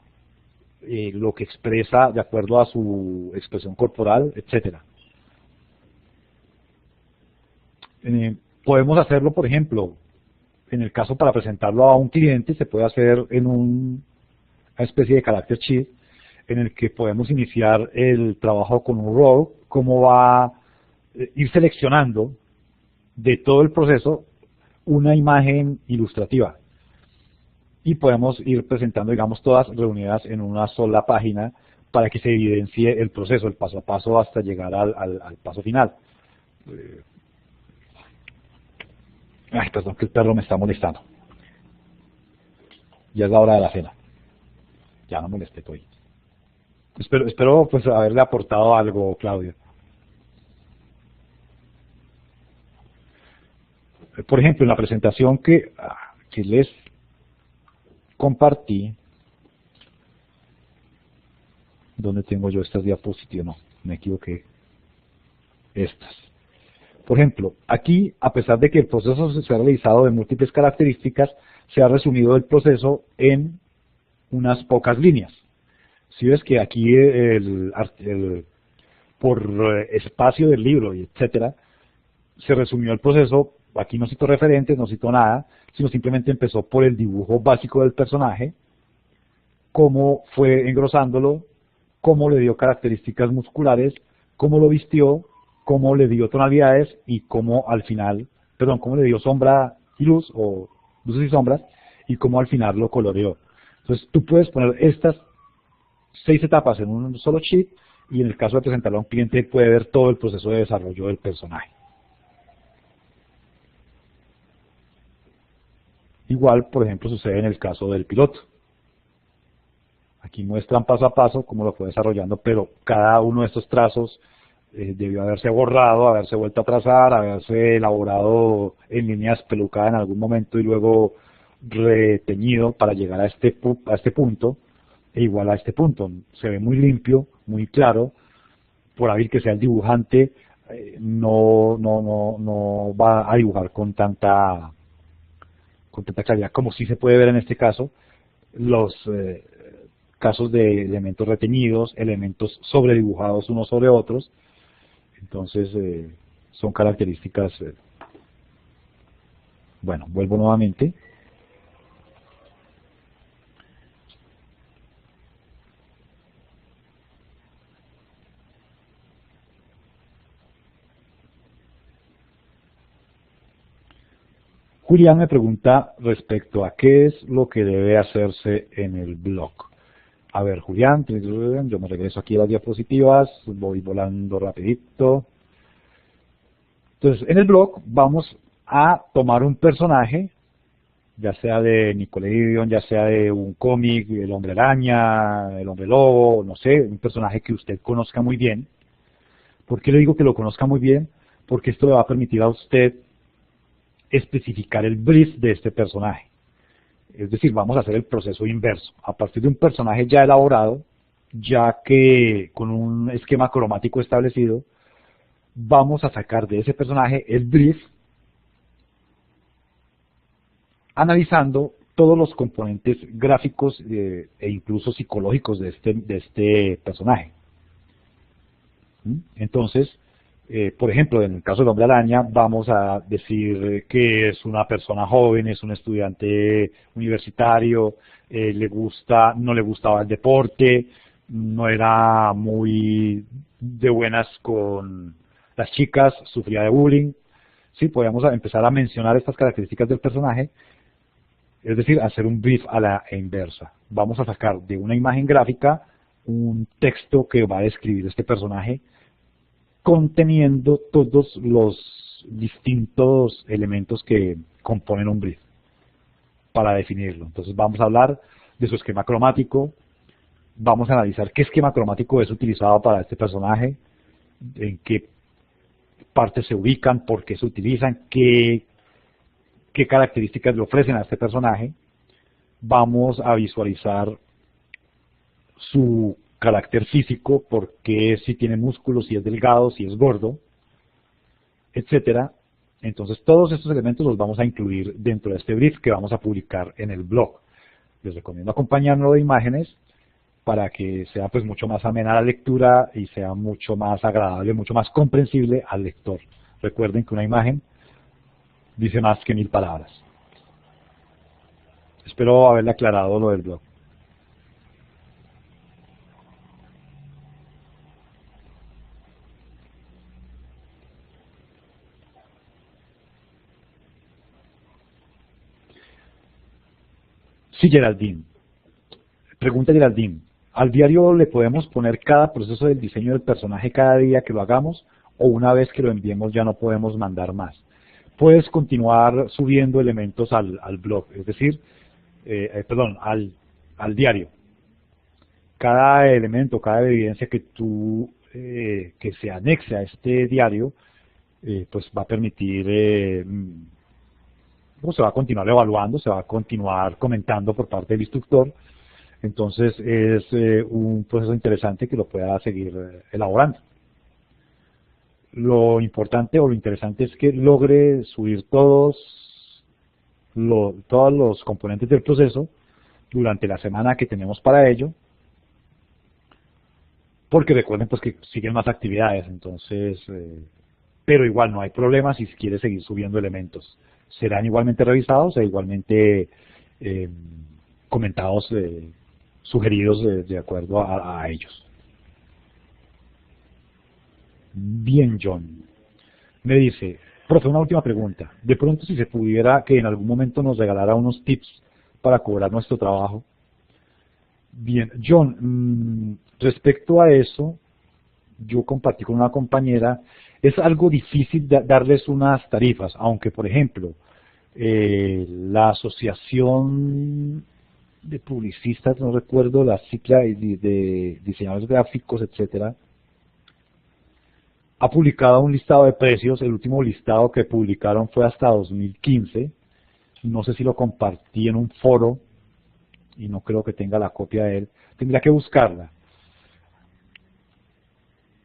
lo que expresa, de acuerdo a su expresión corporal, etcétera. Podemos hacerlo, por ejemplo, en el caso para presentarlo a un cliente, se puede hacer en una especie de character sheet, en el que podemos iniciar el trabajo con un role, cómo va a ir seleccionando de todo el proceso una imagen ilustrativa. Y podemos ir presentando, digamos, todas reunidas en una sola página para que se evidencie el proceso, el paso a paso hasta llegar al paso final. Ay, perdón, que el perro me está molestando. Ya es la hora de la cena. Ya no molesté, hoy. Espero pues haberle aportado algo, Claudio. Por ejemplo, en la presentación que les compartí, ¿dónde tengo yo estas diapositivas? No, me equivoqué. Estas. Por ejemplo, aquí, a pesar de que el proceso se ha realizado de múltiples características, se ha resumido el proceso en unas pocas líneas. Si ves que aquí por espacio del libro y etcétera, se resumió el proceso. Aquí no cito referentes, no cito nada, sino simplemente empezó por el dibujo básico del personaje, cómo fue engrosándolo, cómo le dio características musculares, cómo lo vistió, cómo le dio tonalidades y cómo al final, perdón, cómo le dio sombra y luz, o luces y sombras, y cómo al final lo coloreó. Entonces tú puedes poner estas 6 etapas en un solo sheet, y en el caso de presentarlo a un cliente puede ver todo el proceso de desarrollo del personaje. Igual, por ejemplo, sucede en el caso del piloto. Aquí muestran paso a paso cómo lo fue desarrollando, pero cada uno de estos trazos debió haberse borrado, haberse vuelto a trazar, haberse elaborado en línea espelucada en algún momento y luego reteñido para llegar a este punto, e igual a este punto. Se ve muy limpio, muy claro, por hábil que sea el dibujante, no va a dibujar con tanta claridad, como sí se puede ver en este caso, los casos de elementos reteñidos, elementos sobredibujados unos sobre otros. Entonces son características. Bueno, vuelvo nuevamente. Julián me pregunta respecto a qué es lo que debe hacerse en el blog. A ver, Julián, yo me regreso aquí a las diapositivas, voy volando rapidito. Entonces, en el blog vamos a tomar un personaje, ya sea de Nickelodeon, ya sea de un cómic, el Hombre Araña, el Hombre Lobo, no sé, un personaje que usted conozca muy bien. ¿Por qué le digo que lo conozca muy bien? Porque esto le va a permitir a usted especificar el brief de este personaje. Es decir, vamos a hacer el proceso inverso. A partir de un personaje ya elaborado, ya que con un esquema cromático establecido, vamos a sacar de ese personaje el brief, analizando todos los componentes gráficos e incluso psicológicos de este personaje. Entonces, por ejemplo, en el caso del Hombre Araña, vamos a decir que es una persona joven, es un estudiante universitario, no le gustaba el deporte, no era muy de buenas con las chicas, sufría de bullying. Sí, podemos empezar a mencionar estas características del personaje, es decir, hacer un brief a la inversa. Vamos a sacar de una imagen gráfica un texto que va a describir este personaje, conteniendo todos los distintos elementos que componen un brief para definirlo. Entonces vamos a hablar de su esquema cromático, vamos a analizar qué esquema cromático es utilizado para este personaje, en qué partes se ubican, por qué se utilizan, qué características le ofrecen a este personaje. Vamos a visualizar su carácter físico, porque si tiene músculos, si es delgado, si es gordo, etcétera. Entonces todos estos elementos los vamos a incluir dentro de este brief que vamos a publicar en el blog. Les recomiendo acompañarlo de imágenes para que sea pues mucho más amena la lectura y sea mucho más agradable, mucho más comprensible al lector. Recuerden que una imagen dice más que 1000 palabras. Espero haberle aclarado lo del blog. Sí, Geraldine. Pregunta Geraldine. ¿Al diario le podemos poner cada proceso del diseño del personaje cada día que lo hagamos o una vez que lo enviemos ya no podemos mandar más? Puedes continuar subiendo elementos al blog, es decir, al diario. Cada elemento, cada evidencia que que se anexe a este diario, pues va a permitir se va a continuar evaluando, se va a continuar comentando por parte del instructor. Entonces es un proceso interesante que lo pueda seguir elaborando. Lo importante o lo interesante es que logre subir todos los componentes del proceso durante la semana que tenemos para ello, porque recuerden pues que siguen más actividades, entonces, pero igual no hay problema si quiere seguir subiendo elementos. Serán igualmente revisados e igualmente comentados, sugeridos de acuerdo a ellos. Bien, John. Me dice, profe, una última pregunta. De pronto, si se pudiera que en algún momento nos regalara unos tips para cobrar nuestro trabajo. Bien, John, respecto a eso, yo compartí con una compañera, es algo difícil darles unas tarifas, aunque, por ejemplo, la asociación de publicistas, no recuerdo, la sigla de diseñadores gráficos, etcétera, ha publicado un listado de precios. El último listado que publicaron fue hasta 2015. No sé si lo compartí en un foro y no creo que tenga la copia de él. Tendría que buscarla.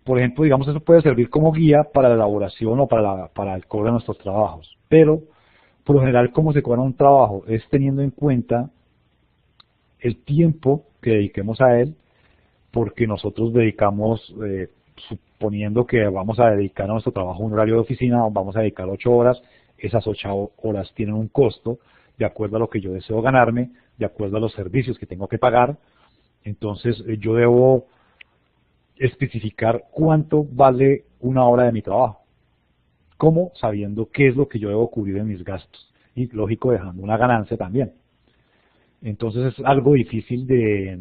Por ejemplo, digamos, eso puede servir como guía para la elaboración o para el cobro de nuestros trabajos. Pero, por lo general, como se cobra un trabajo es teniendo en cuenta el tiempo que dediquemos a él, porque nosotros dedicamos, suponiendo que vamos a dedicar a nuestro trabajo un horario de oficina, vamos a dedicar 8 horas, esas 8 horas tienen un costo de acuerdo a lo que yo deseo ganarme, de acuerdo a los servicios que tengo que pagar. Entonces yo debo especificar cuánto vale una hora de mi trabajo. ¿Cómo? Sabiendo qué es lo que yo debo cubrir en mis gastos. Y lógico, dejando una ganancia también. Entonces es algo difícil de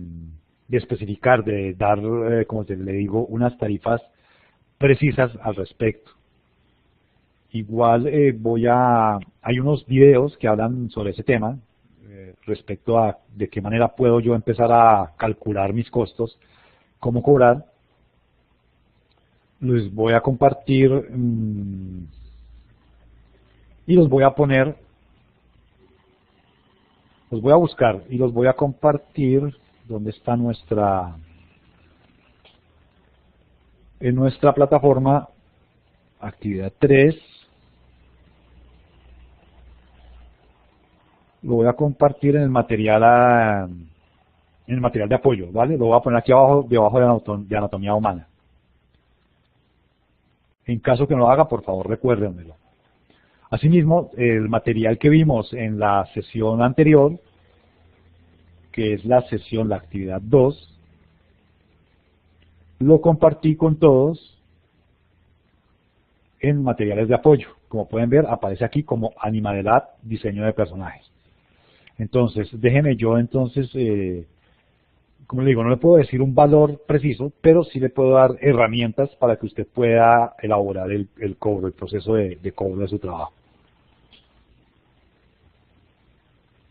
especificar, de dar, como le digo, unas tarifas precisas al respecto. igual hay unos videos que hablan sobre ese tema, respecto a de qué manera puedo yo empezar a calcular mis costos, cómo cobrar. Les voy a compartir y los voy a poner, los voy a buscar y los voy a compartir. ¿Dónde está en nuestra plataforma? Actividad 3. Lo voy a compartir en el material de apoyo, ¿vale? Lo voy a poner aquí abajo, debajo de anatomía humana. En caso que no lo haga, por favor, recuérdenmelo. Asimismo, el material que vimos en la sesión anterior, que es la actividad 2, lo compartí con todos en materiales de apoyo. Como pueden ver, aparece aquí como Animadelat, diseño de personajes. Entonces, déjenme yo como le digo, no le puedo decir un valor preciso, pero sí le puedo dar herramientas para que usted pueda elaborar el cobro, el proceso de cobro de su trabajo.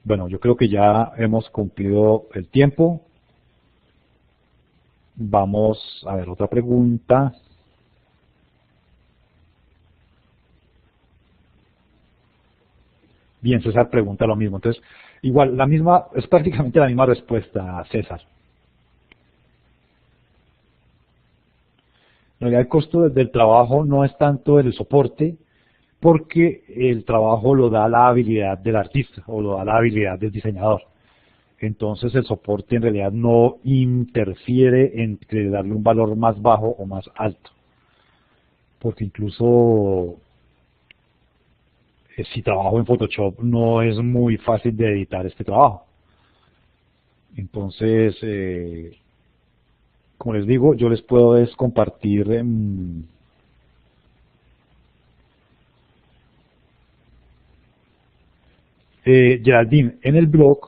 Bueno, yo creo que ya hemos cumplido el tiempo. Vamos a ver otra pregunta. Bien, César pregunta lo mismo. Entonces, igual, es prácticamente la misma respuesta, César. En realidad, el costo del trabajo no es tanto el soporte, porque el trabajo lo da la habilidad del artista o lo da la habilidad del diseñador. Entonces, el soporte en realidad no interfiere entre darle un valor más bajo o más alto. Porque incluso si trabajo en Photoshop no es muy fácil de editar este trabajo. Entonces, como les digo, yo les puedo compartir Geraldine, en el blog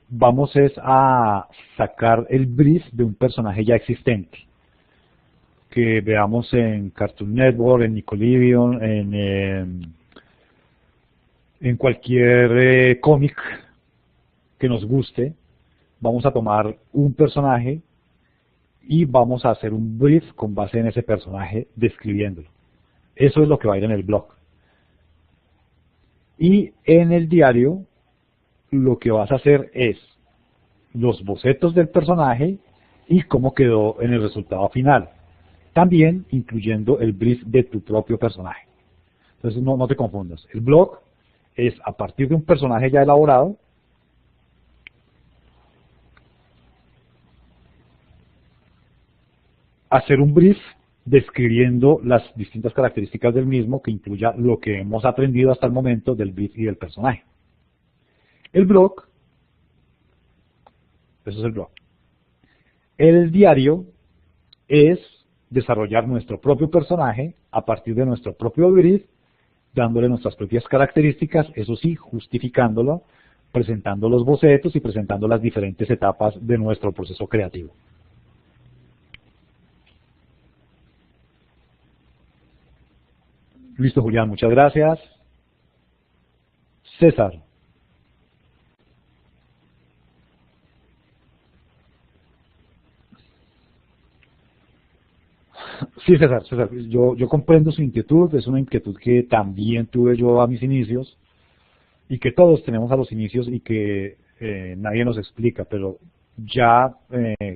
vamos a sacar el brief de un personaje ya existente que veamos en Cartoon Network, en Nickelodeon, en cualquier cómic que nos guste. Vamos a tomar un personaje y vamos a hacer un brief con base en ese personaje describiéndolo. Eso es lo que va a ir en el blog. Y en el diario lo que vas a hacer es los bocetos del personaje y cómo quedó en el resultado final. También incluyendo el brief de tu propio personaje. Entonces no te confundas. El blog es a partir de un personaje ya elaborado, hacer un brief describiendo las distintas características del mismo que incluya lo que hemos aprendido hasta el momento del brief y del personaje. El blog, eso es el blog. El diario es desarrollar nuestro propio personaje a partir de nuestro propio brief, dándole nuestras propias características, eso sí, justificándolo, presentando los bocetos y presentando las diferentes etapas de nuestro proceso creativo. Listo, Julián, muchas gracias. César. Sí, César, yo comprendo su inquietud, es una inquietud que también tuve yo a mis inicios y que todos tenemos a los inicios y que nadie nos explica, pero ya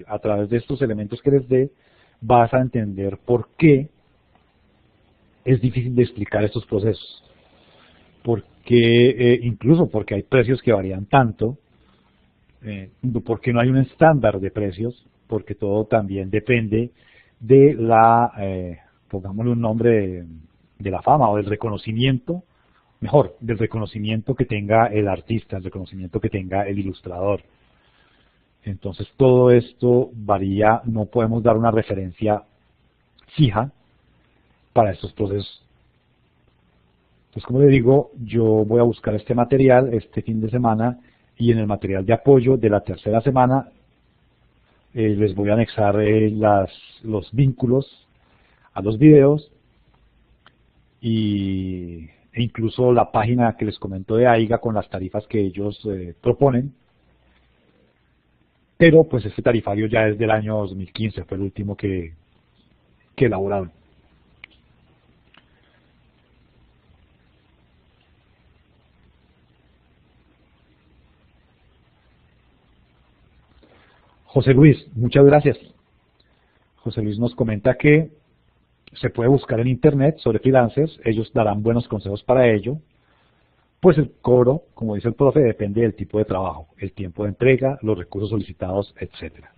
a través de estos elementos que les dé vas a entender por qué es difícil de explicar estos procesos. Porque, incluso porque hay precios que varían tanto, porque no hay un estándar de precios, porque todo también depende de pongámosle un nombre, de la fama o del reconocimiento, mejor, del reconocimiento que tenga el artista, el reconocimiento que tenga el ilustrador. Entonces todo esto varía, no podemos dar una referencia fija para estos procesos. Pues como le digo, yo voy a buscar este material este fin de semana y en el material de apoyo de la tercera semana les voy a anexar los vínculos a los videos e incluso la página que les comento de AIGA con las tarifas que ellos proponen. Pero pues este tarifario ya es del año 2015, fue el último que elaboraron. José Luis, muchas gracias. José Luis nos comenta que se puede buscar en internet sobre freelancers, ellos darán buenos consejos para ello, pues el cobro, como dice el profe, depende del tipo de trabajo, el tiempo de entrega, los recursos solicitados, etcétera.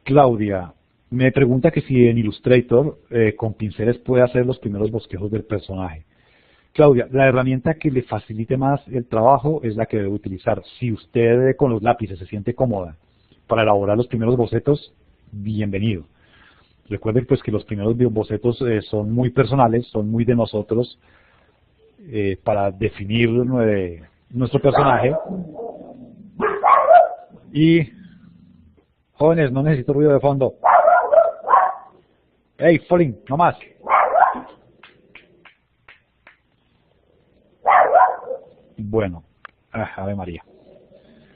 Claudia me pregunta que si en Illustrator con pinceles puede hacer los primeros bosquejos del personaje. Claudia, la herramienta que le facilite más el trabajo es la que debe utilizar. Si usted con los lápices se siente cómoda para elaborar los primeros bocetos, bienvenido. Recuerden pues que los primeros bocetos son muy personales, son muy de nosotros para definir nuestro personaje. Y jóvenes, no necesito ruido de fondo. ¡Hey, Folín, no más! Bueno, Ave María.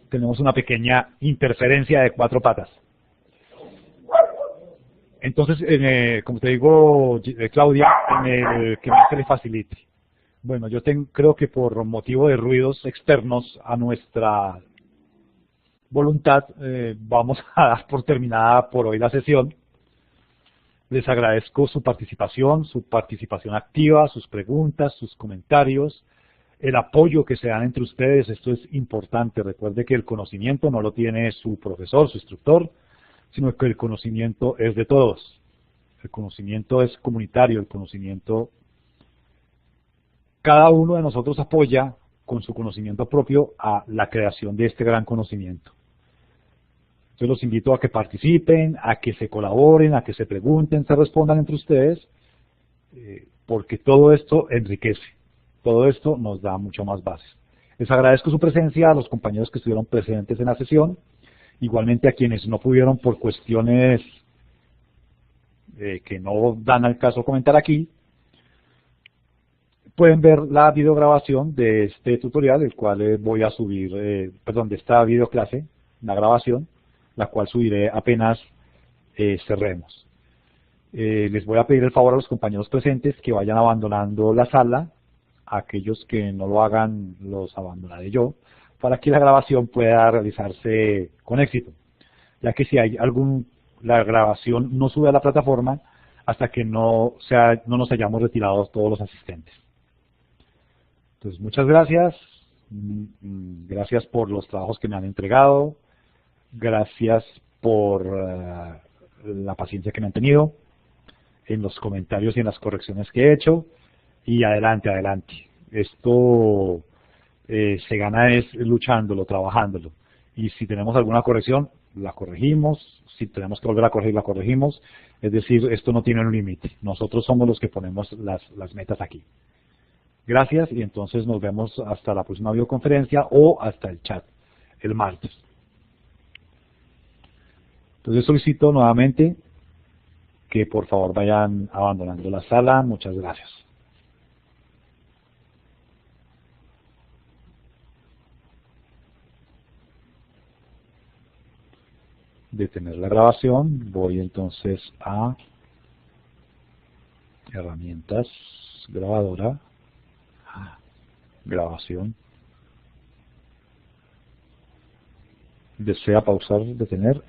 Tenemos una pequeña interferencia de 4 patas. Entonces, como te digo, Claudia, que más se le facilite. Bueno, yo creo que por motivo de ruidos externos a nuestra voluntad, vamos a dar por terminada por hoy la sesión. Les agradezco su participación activa, sus preguntas, sus comentarios, el apoyo que se dan entre ustedes. Esto es importante. Recuerde que el conocimiento no lo tiene su profesor, su instructor, sino que el conocimiento es de todos. El conocimiento es comunitario, el conocimiento, cada uno de nosotros apoya con su conocimiento propio a la creación de este gran conocimiento. Yo los invito a que participen, a que se colaboren, a que se pregunten, se respondan entre ustedes, porque todo esto enriquece, todo esto nos da mucho más bases. Les agradezco su presencia a los compañeros que estuvieron presentes en la sesión, igualmente a quienes no pudieron por cuestiones que no dan al caso comentar aquí. Pueden ver la videograbación de este tutorial, el cual voy a subir, de esta videoclase, la grabación, la cual subiré apenas cerremos. Les voy a pedir el favor a los compañeros presentes que vayan abandonando la sala. Aquellos que no lo hagan los abandonaré yo, para que la grabación pueda realizarse con éxito, ya que si hay la grabación no sube a la plataforma hasta que no nos hayamos retirado todos los asistentes. Entonces, muchas gracias. Gracias por los trabajos que me han entregado. Gracias por la paciencia que me han tenido en los comentarios y en las correcciones que he hecho. Y adelante, adelante. Esto se gana es luchándolo, trabajándolo. Y si tenemos alguna corrección, la corregimos. Si tenemos que volver a corregir, la corregimos. Es decir, esto no tiene un límite. Nosotros somos los que ponemos las metas aquí. Gracias y entonces nos vemos hasta la próxima videoconferencia o hasta el chat el martes. Entonces solicito nuevamente que por favor vayan abandonando la sala. Muchas gracias. Detener la grabación. Voy entonces a herramientas, grabadora, grabación. Desea pausar, detener.